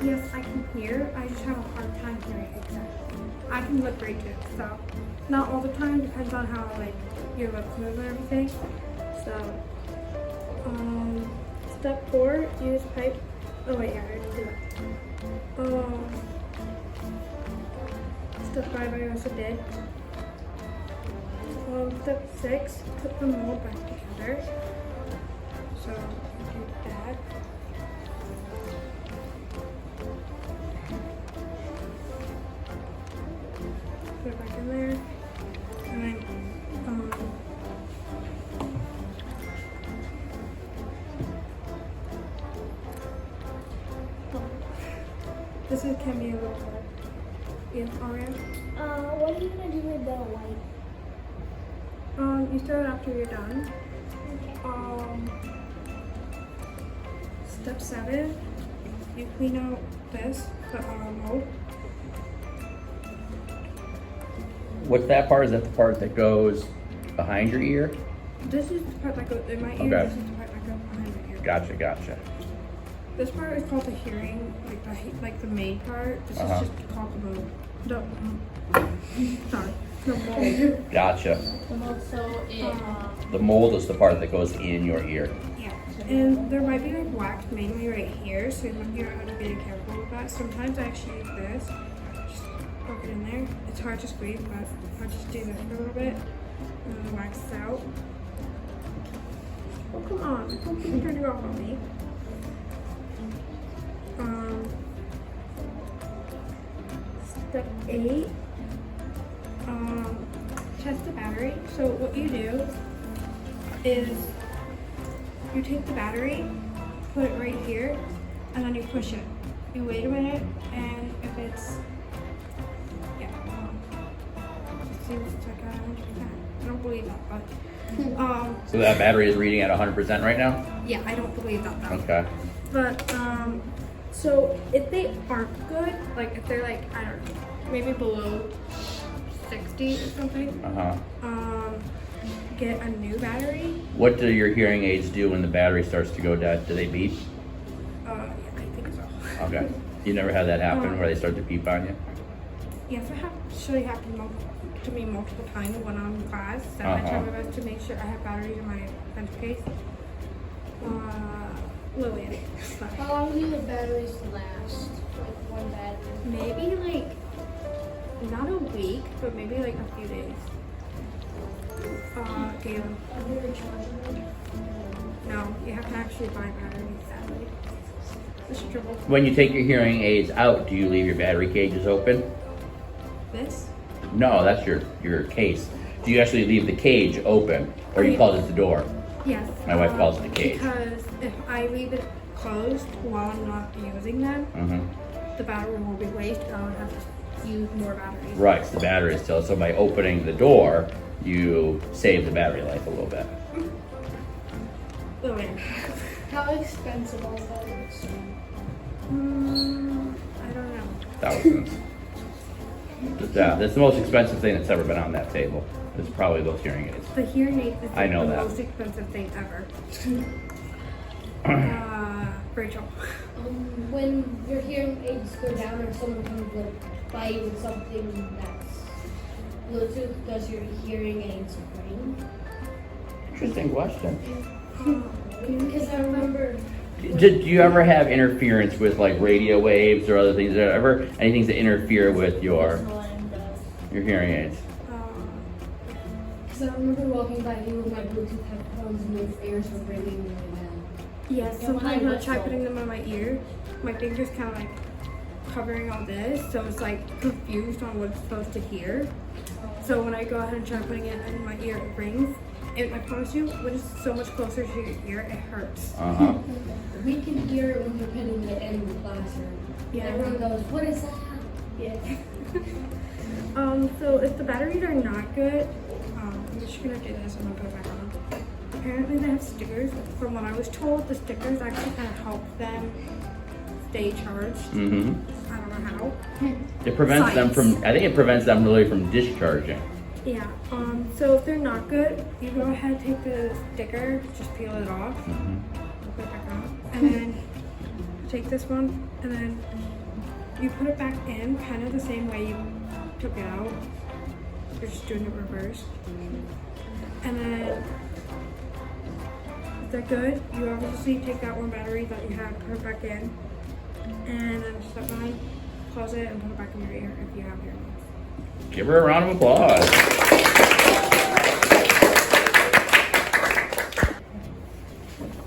yes, I can hear. I just have a hard time hearing exactly. I can lip read too, so not all the time. Depends on how like your lips move and everything. So, step 4, use pipe. Oh wait, yeah, I already did that. Step 5, I also did. Step 6, put the mold back together. So you do that. Put it back in there, and then this can be a little hard. Yes, Aria? What are you gonna do with the white? You throw it after you're done. Okay. Step 7, you clean out this, the mold. What's that part? Is that the part that goes behind your ear? This is the part that goes in my ear. Okay. This is the part that goes behind my ear. Gotcha. This part is called the hearing, like the main part. This Uh-huh. is just called the mold. Sorry, the mold. Gotcha. The mold, so it, The mold is the part that goes in your ear. Yeah, and there might be like wax mainly right here, so you have to be careful with that. Sometimes I actually use this, just poke it in there. It's hard to squeeze, but I'll just do this for a little bit, and then the wax is out. Oh, come on, don't keep turning off on me. Step 8, test the battery. So what you do is you take the battery, put it right here, and then you push it. You wait a minute, and if it's, yeah, it seems like 100%. I don't believe that, but, So that battery is reading at 100% right now? yeah, I don't believe that though. Okay. But, so if they aren't good, like if they're like, I don't know, maybe below 60 or something, Uh-huh. get a new battery. What do your hearing aids do when the battery starts to go dead? Do they beep? Yeah, I think so. Okay. You never had that happen where they start to beep on you? Yes, it actually happened to me multiple times when I'm in class. So I try my best to make sure I have batteries in my pencil case. Lillian. How long do the batteries last? Like one battery? Maybe like, not a week, but maybe like a few days. Galen. No, you have to actually buy batteries sadly. This is trouble. When you take your hearing aids out, do you leave your battery cages open? This? No, that's your case. Do you actually leave the cage open, or you call it the door? Yes. My wife calls it the cage. Because if I leave it closed while I'm not using them, Mm-hmm. the battery will be wasted and I'll have to use more batteries. Right, so the battery is still. So by opening the door, you save the battery life a little bit. Lillian. How expensive are those? I don't know. Thousands. Yeah, that's the most expensive thing that's ever been on that table. It's probably those hearing aids. The hearing aid is I know the that. most expensive thing ever. Rachel. When your hearing aids go down or someone comes like by you with something that's Bluetooth, does your hearing aids ring? Interesting question. Because I remember Did you ever have interference with like radio waves or other things? Are there ever anything that interfere with your hearing aids? Because I remember walking by you with my Bluetooth headphones and your ears were ringing really bad. Yes, Yeah, when I sometimes I whistle. try putting them on my ear. My finger's kind of like covering all this, so it's like confused on what it's supposed to hear. So when I go ahead and try putting it in my ear, it rings. And I promise you, when it's so much closer to your ear, it hurts. Uh-huh. We can hear it when you're putting it in the classroom. Yeah. Everyone goes, what is that? Yeah. So if the batteries are not good, I'm just gonna do this and then put it back on. Apparently they have stickers. From what I was told, the stickers actually kind of help them stay charged. Mm-hmm. I don't know how. It prevents them Science. from, I think it prevents them really from discharging. Yeah. So if they're not good, you go ahead, take the sticker, just peel it off, Mm-hmm. put it back on, and then take this one, and then you put it back in, kind of the same way you took it out. You're just doing it reverse. And then if they're good, you obviously take that one battery that you have, put it back in, and then step 9, close it, and put it back in your ear if you have earmuffs. Give her a round of applause.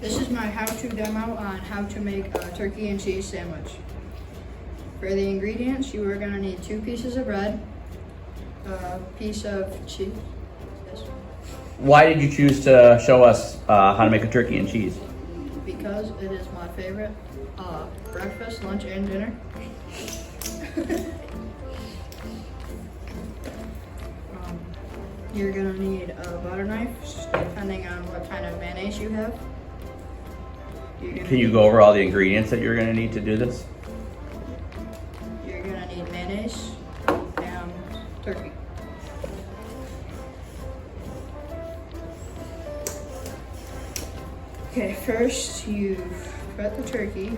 This is my how-to demo on how to make a turkey and cheese sandwich. For the ingredients, you are going to need 2 pieces of bread, a piece of cheese. Yes. Why did you choose to show us how to make a turkey and cheese? Because it is my favorite breakfast, lunch, and dinner. You're gonna need a butter knife, depending on what kind of mayonnaise you have. Can you go over all the ingredients that you're going to need to do this? You're gonna need mayonnaise and turkey. Okay, first you cut the turkey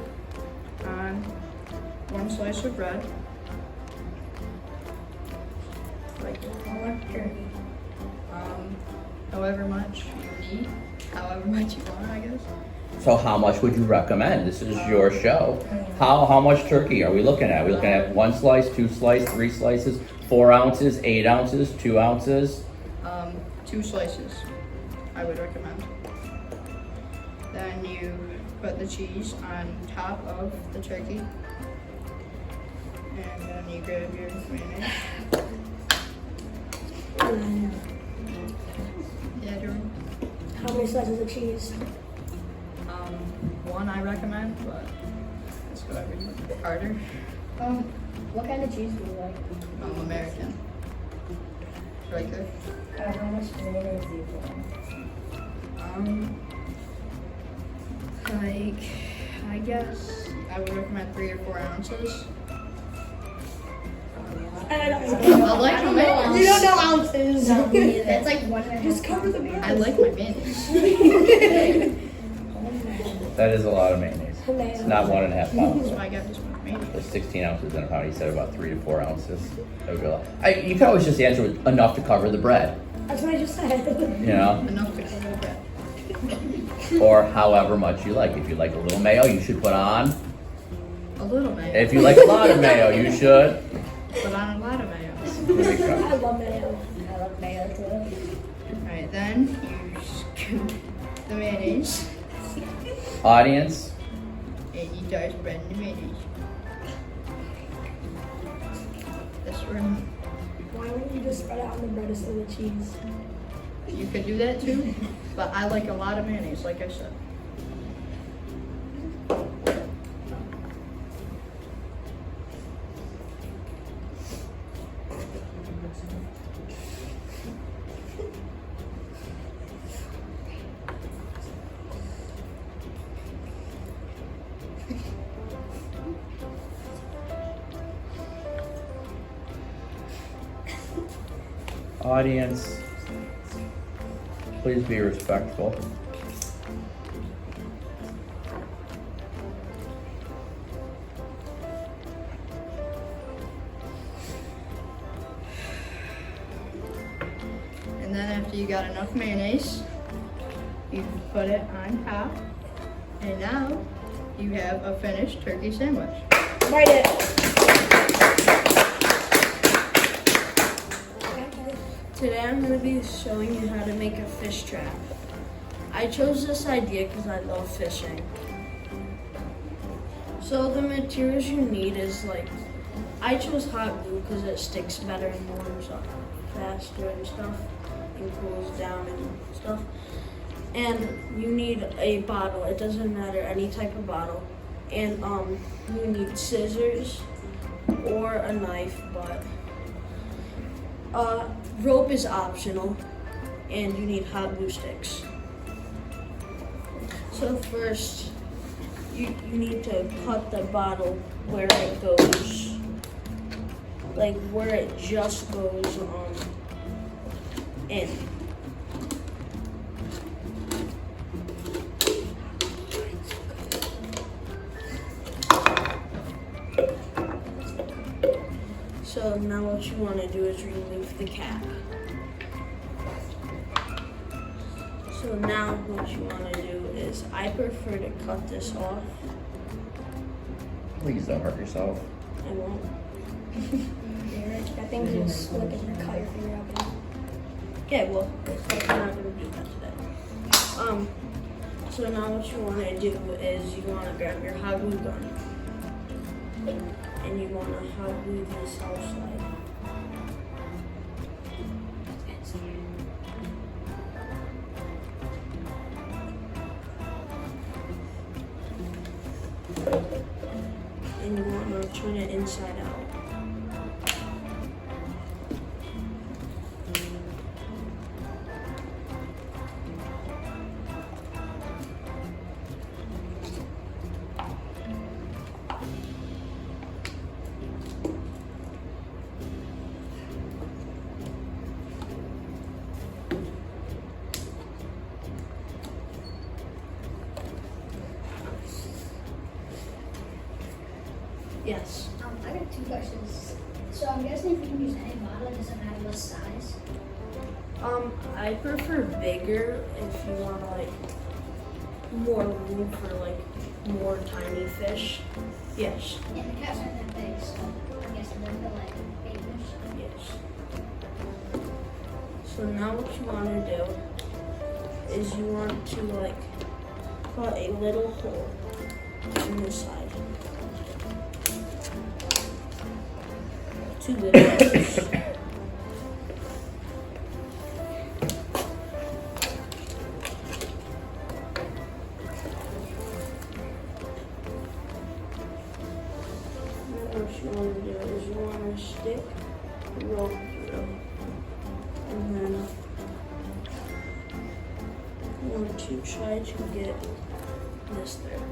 on 1 slice of bread. Like however much you need, however much you want, I guess. So how much would you recommend? This is your show. How much turkey are we looking at? Are we looking at 1 slice, 2 slices, 3 slices, 4 ounces, 8 ounces, 2 ounces? 2 slices, I would recommend. Then you put the cheese on top of the turkey. And then you grab your mayonnaise. Yeah, Jordan? How many slices of cheese? 1 I recommend, but it's whatever you want. Harder. What kind of cheese do you like? I'm American. Right there. How much mayonnaise do you put on? Like, I guess I would recommend 3 or 4 ounces. I don't I like my mayonnaise. You don't know ounces. It's like 1.5. Just cover the bread. I like my mayonnaise. That is a lot of mayonnaise. It's not 1.5 pounds. So I got this one mayonnaise. There's 16 ounces in a pound. He said about 3 to 4 ounces. That would be a lot. You could always just answer with enough to cover the bread, That's what I just said. you know, Enough to cover the bread. or however much you like. If you like a little mayo, you should put on. A little mayo. If you like a lot of mayo, you should. Put on a lot of mayo. I love mayo. I love mayo too. Alright, then you scoop the mayonnaise Audience, and you start spreading the mayonnaise. This one, Why wouldn't you just spread it on the bread instead of cheese? you could do that too, but I like a lot of mayonnaise, like I said. audience, please be respectful. And then after you got enough mayonnaise, you put it on top. And now you have a finished turkey sandwich. Write it. Today I'm going to be showing you how to make a fish trap. I chose this idea because I love fishing. So the materials you need is I chose hot glue because it sticks better and warms up faster and stuff and cools down and stuff. And you need a bottle, it doesn't matter, any type of bottle. And you need scissors or a knife, but rope is optional, and you need hot glue sticks. So first, you need to cut the bottle where it goes, like where it just goes in. So now what you want to do is remove the cap. So now what you want to do is, I prefer to cut this off. Please don't hurt yourself. I won't. I think you just look at your cut your finger up. Okay, well, I'm not going to do that today. So now what you want to do is you want to grab your hot glue gun. And you want to hot glue this outside. And you want to turn it inside out. Yes. I got 2 questions. So I'm guessing if you can use any bottle, it doesn't matter what size. I prefer bigger if you want like more room for like more tiny fish. Yes. And the caps aren't that big, so I guess they're for like baby fish. Yes. So now what you want to do is you want to like cut a little hole in the side. 2 little holes. Now what you want to do is you want to stick the rope through, and then you want to try to get this through.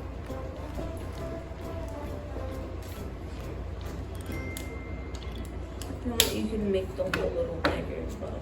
If you want, you can make the hole a little bigger, but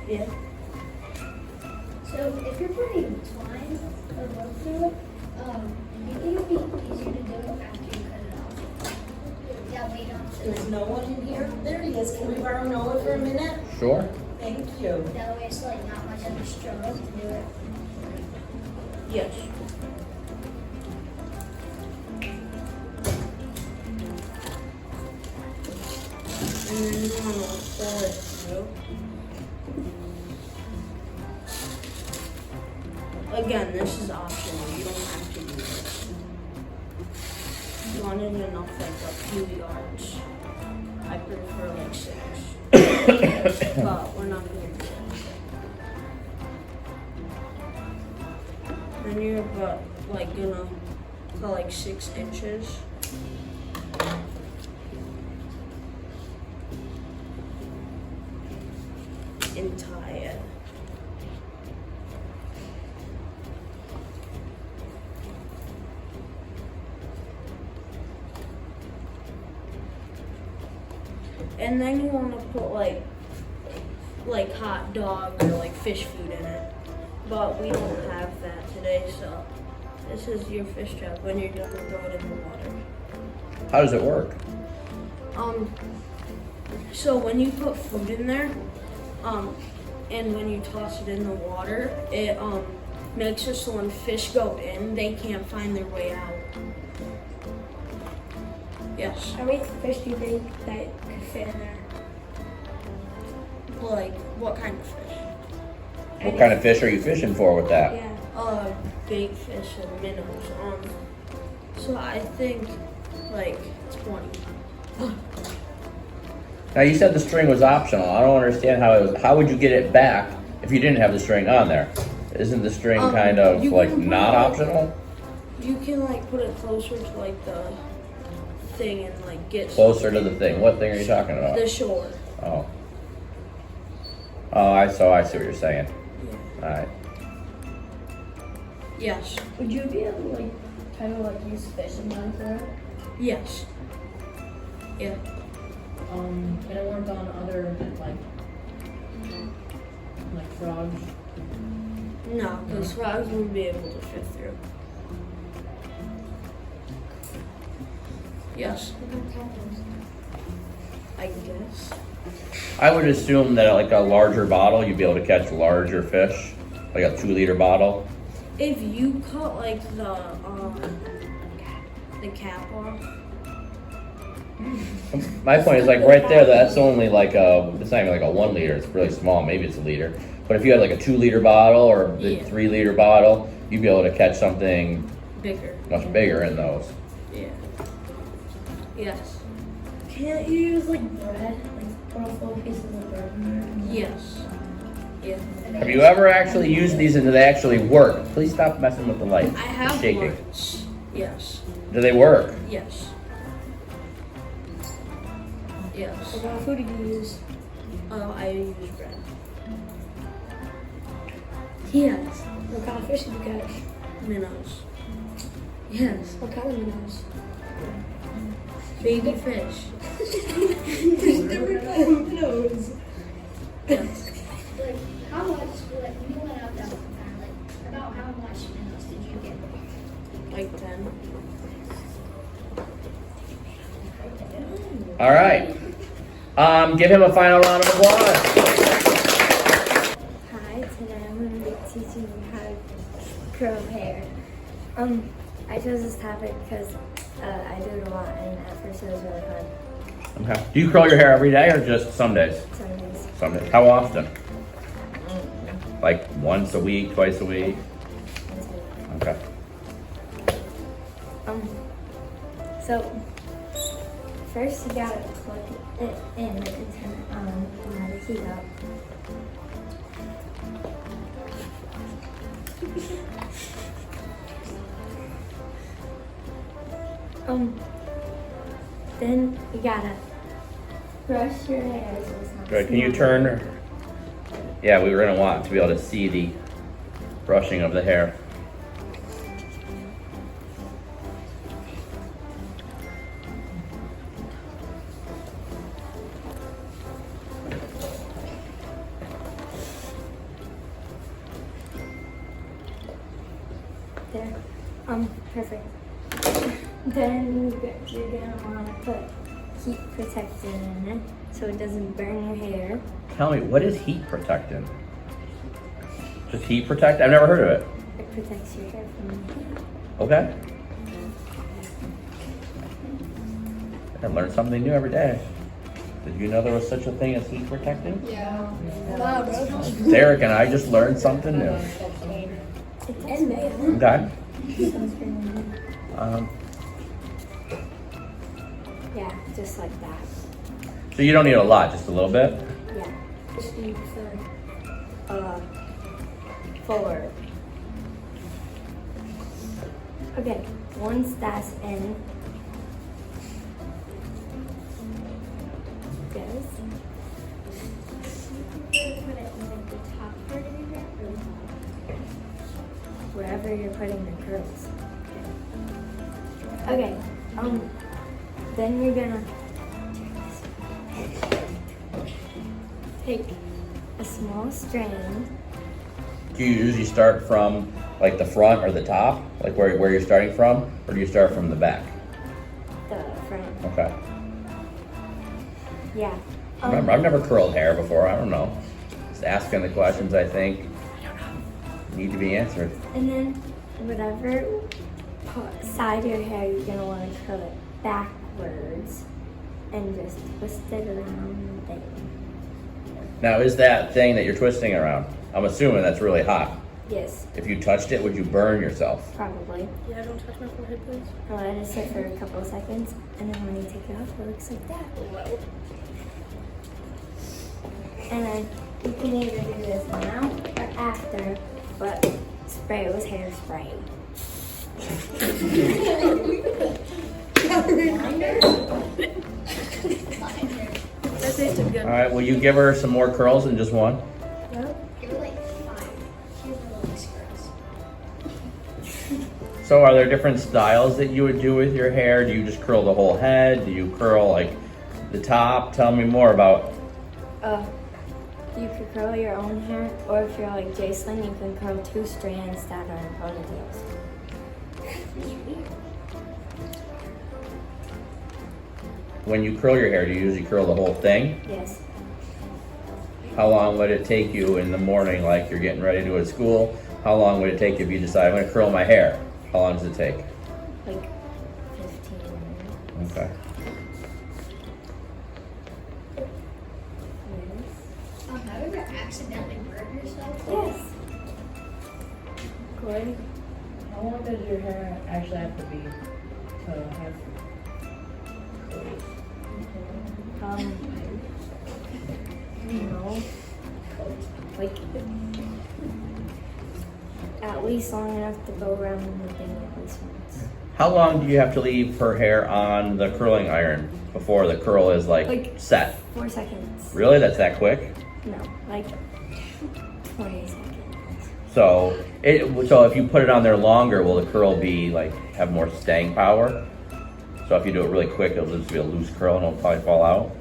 yeah. So if you're putting twine or rope through it, you think it'd be easier to do it after you cut it off? That way you don't have to, There's no one in here. There he is. Can we borrow Noah for a minute? Sure. Thank you. that way it's like not much of a struggle to do it. Yes. And then you want to pull it through. Again, this is optional. You don't have to do this. You want it enough like a few yards. I prefer like 6. But we're not going to do that. Then you're about like gonna go like 6 inches. And tie it. And then you want to put like hot dog or like fish food in it. But we don't have that today, so this is your fish trap when you're gonna throw it in the water. How does it work? So when you put food in there, and when you toss it in the water, it makes it so when fish go in, they can't find their way out. Yes. How many fish do you think that could fit in there? Like what kind of fish? What kind of fish are you fishing for with that? Yeah. Big fish and minnows. So I think like 20. Now you said the string was optional. I don't understand how it was. How would you get it back if you didn't have the string on there? Isn't the string kind of you like can put not it- optional? You can like put it closer to like the thing and like get Closer to the thing. What thing are you talking about? the shore. Oh. Oh, I see what you're saying. All right. Yes. Would you be able to like kind of like use fishing line for it? Yes. Yeah. Can it work on other like frogs? No, because frogs wouldn't be able to fit through. Yes. I guess. I would assume that like a larger bottle, you'd be able to catch larger fish, like a 2-liter bottle. If you cut like the cap off. My point is like right there, that's only like it's not even like a 1 liter, it's really small, maybe it's a liter. But if you had like a 2-liter bottle or a Yeah. 3-liter bottle, you'd be able to catch something Bigger. much bigger in those. Yeah. Yes. Can't you use like bread? Like put a full pieces of bread in there? Yes. Yeah. Have you ever actually used these and do they actually work? Please stop messing with the light. I have It's shaking. once. Yes. Do they work? Yes. Yes. What food do you use? I use bread. Yes. What kind of fish did you catch? Minnows. Yes. What kind of minnows? Baby fish. Minnows. Yes. Like, how much, like, when you went out that one time, like, about how much minnows did you get? Like 10. All right. Give him a final round of applause. Hi, today I'm going to be teaching you how to curl hair. I chose this topic because I do it a lot and at first it was really fun. Okay. Do you curl your hair every day or just some days? Some days. Some days. How often? Like once a week, twice a week? Okay. So first you gotta plug it in and turn it on and let it heat up. Then you gotta brush your hair so it's not Good. Can you small. turn? Yeah, we were gonna want to be able to see the brushing of the hair. There. Perfect. Then you're gonna wanna put heat protectant in it so it doesn't burn your hair. Tell me, what is heat protectant? Just heat protect? I've never heard of it. It protects your hair from heat. Okay. I learn something new every day. Did you know there was such a thing as heat protectant? Yeah. Derek and I just learned something new. It's in there. Okay. Yeah, just like that. So you don't need a lot, just a little bit? Yeah. Just need some, forward. Okay, once that's in, goes. Put it in like the top part of your hair or the bottom? Wherever you're putting the curls. Okay, then you're gonna take a small strand. Do you usually start from like the front or the top? Like where you're starting from? Or do you start from the back? The front. Okay. Yeah. Remember, I've never curled hair before. I don't know. Just asking the questions I think need to be answered. And then whatever side of your hair you're gonna want to curl it backwards and just twist it around there. Now, is that thing that you're twisting around? I'm assuming that's really hot. Yes, If you touched it, would you burn yourself? probably. Yeah, don't touch my forehead, please. I'll let it sit for a couple of seconds and then when you take it off, it looks like that. And then you can either do this now or after, but spray it with hairspray. That tasted good. All right, will you give her some more curls than just one? Give her like 5. Here's the little scrubs. So are there different styles that you would do with your hair? Do you just curl the whole head? Do you curl like the top? Tell me more about. You could curl your own hair, or if you're like Jacelyn, you can curl 2 strands that are in ponytails. When you curl your hair, do you usually curl the whole thing? Yes. How long would it take you in the morning, like you're getting ready to go to school? How long would it take you if you decide I'm going to curl my hair? How long does it take? Like 15 minutes. Okay. Yes. Have you ever accidentally burned yourself? Yes. Corey, how long does your hair actually have to be to have You know, Like, at least long enough to go around the thing at least once. How long do you have to leave her hair on the curling iron before the curl is like set? 4 seconds. Really? That's that quick? No, like 20 seconds. So if you put it on there longer, will the curl be like have more staying power? So if you do it really quick, it'll just be a loose curl and it'll probably fall out.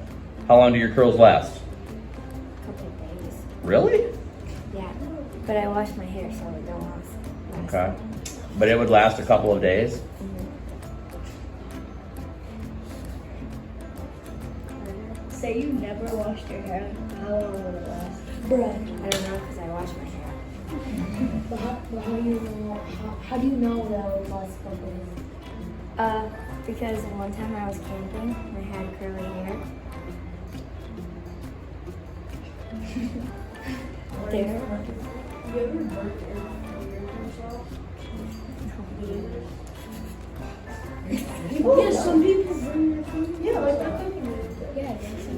How long do your curls last? A couple of days. Really? Yeah, but I wash my hair so it don't last. Okay. But it would last a couple of days? Say you never washed your hair, how long would it last? I don't know because I wash my hair. But how do you know? How do you know that it would last a couple days? Because one time I was camping and I had curly hair. There. You ever burnt yourself? Yeah, some people burn their food. Yeah, like that. Yeah, I guess so.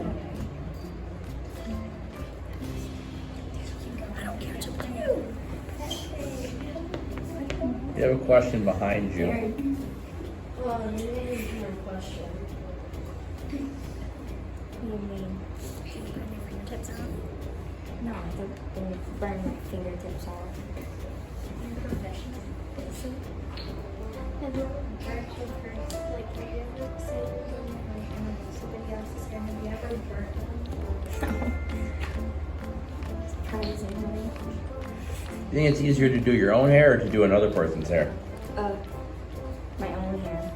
You have a question behind you. Well, you didn't your question. What do you mean? Fingertips off. No, I don't burn my fingertips off. You're professional. Have you ever burnt your first, like, have you ever said somebody else's hair? Have you ever burnt them? Surprisingly. You think it's easier to do your own hair or to do another person's hair? My own hair.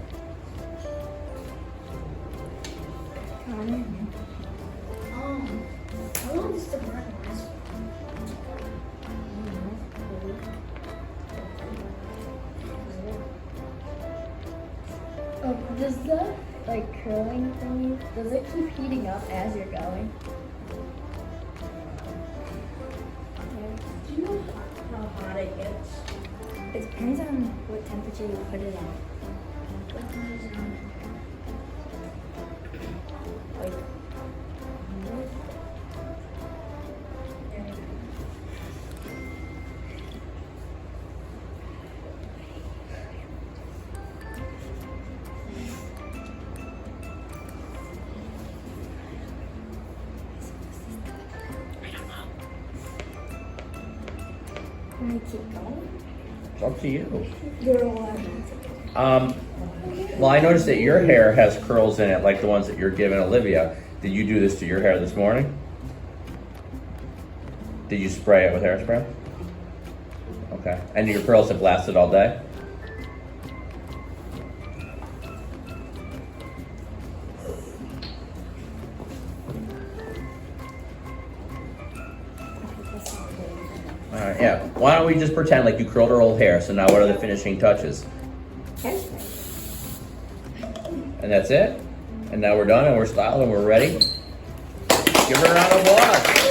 How long does the burn last? Does the curling thing, does it keep heating up as you're going? Do you know how hot it gets? It depends on what temperature you put it at. Like, can we keep going? It's up to you. You're allowed. Well, I noticed that your hair has curls in it, like the ones that you're giving Olivia. Did you do this to your hair this morning? Did you spray it with hairspray? Okay. And your curls have lasted all day? Alright, yeah. Why don't we just pretend like you curled her old hair, so now what are the finishing touches? Hairspray. And that's it? And now we're done and we're styled and we're ready? Give her a round of applause.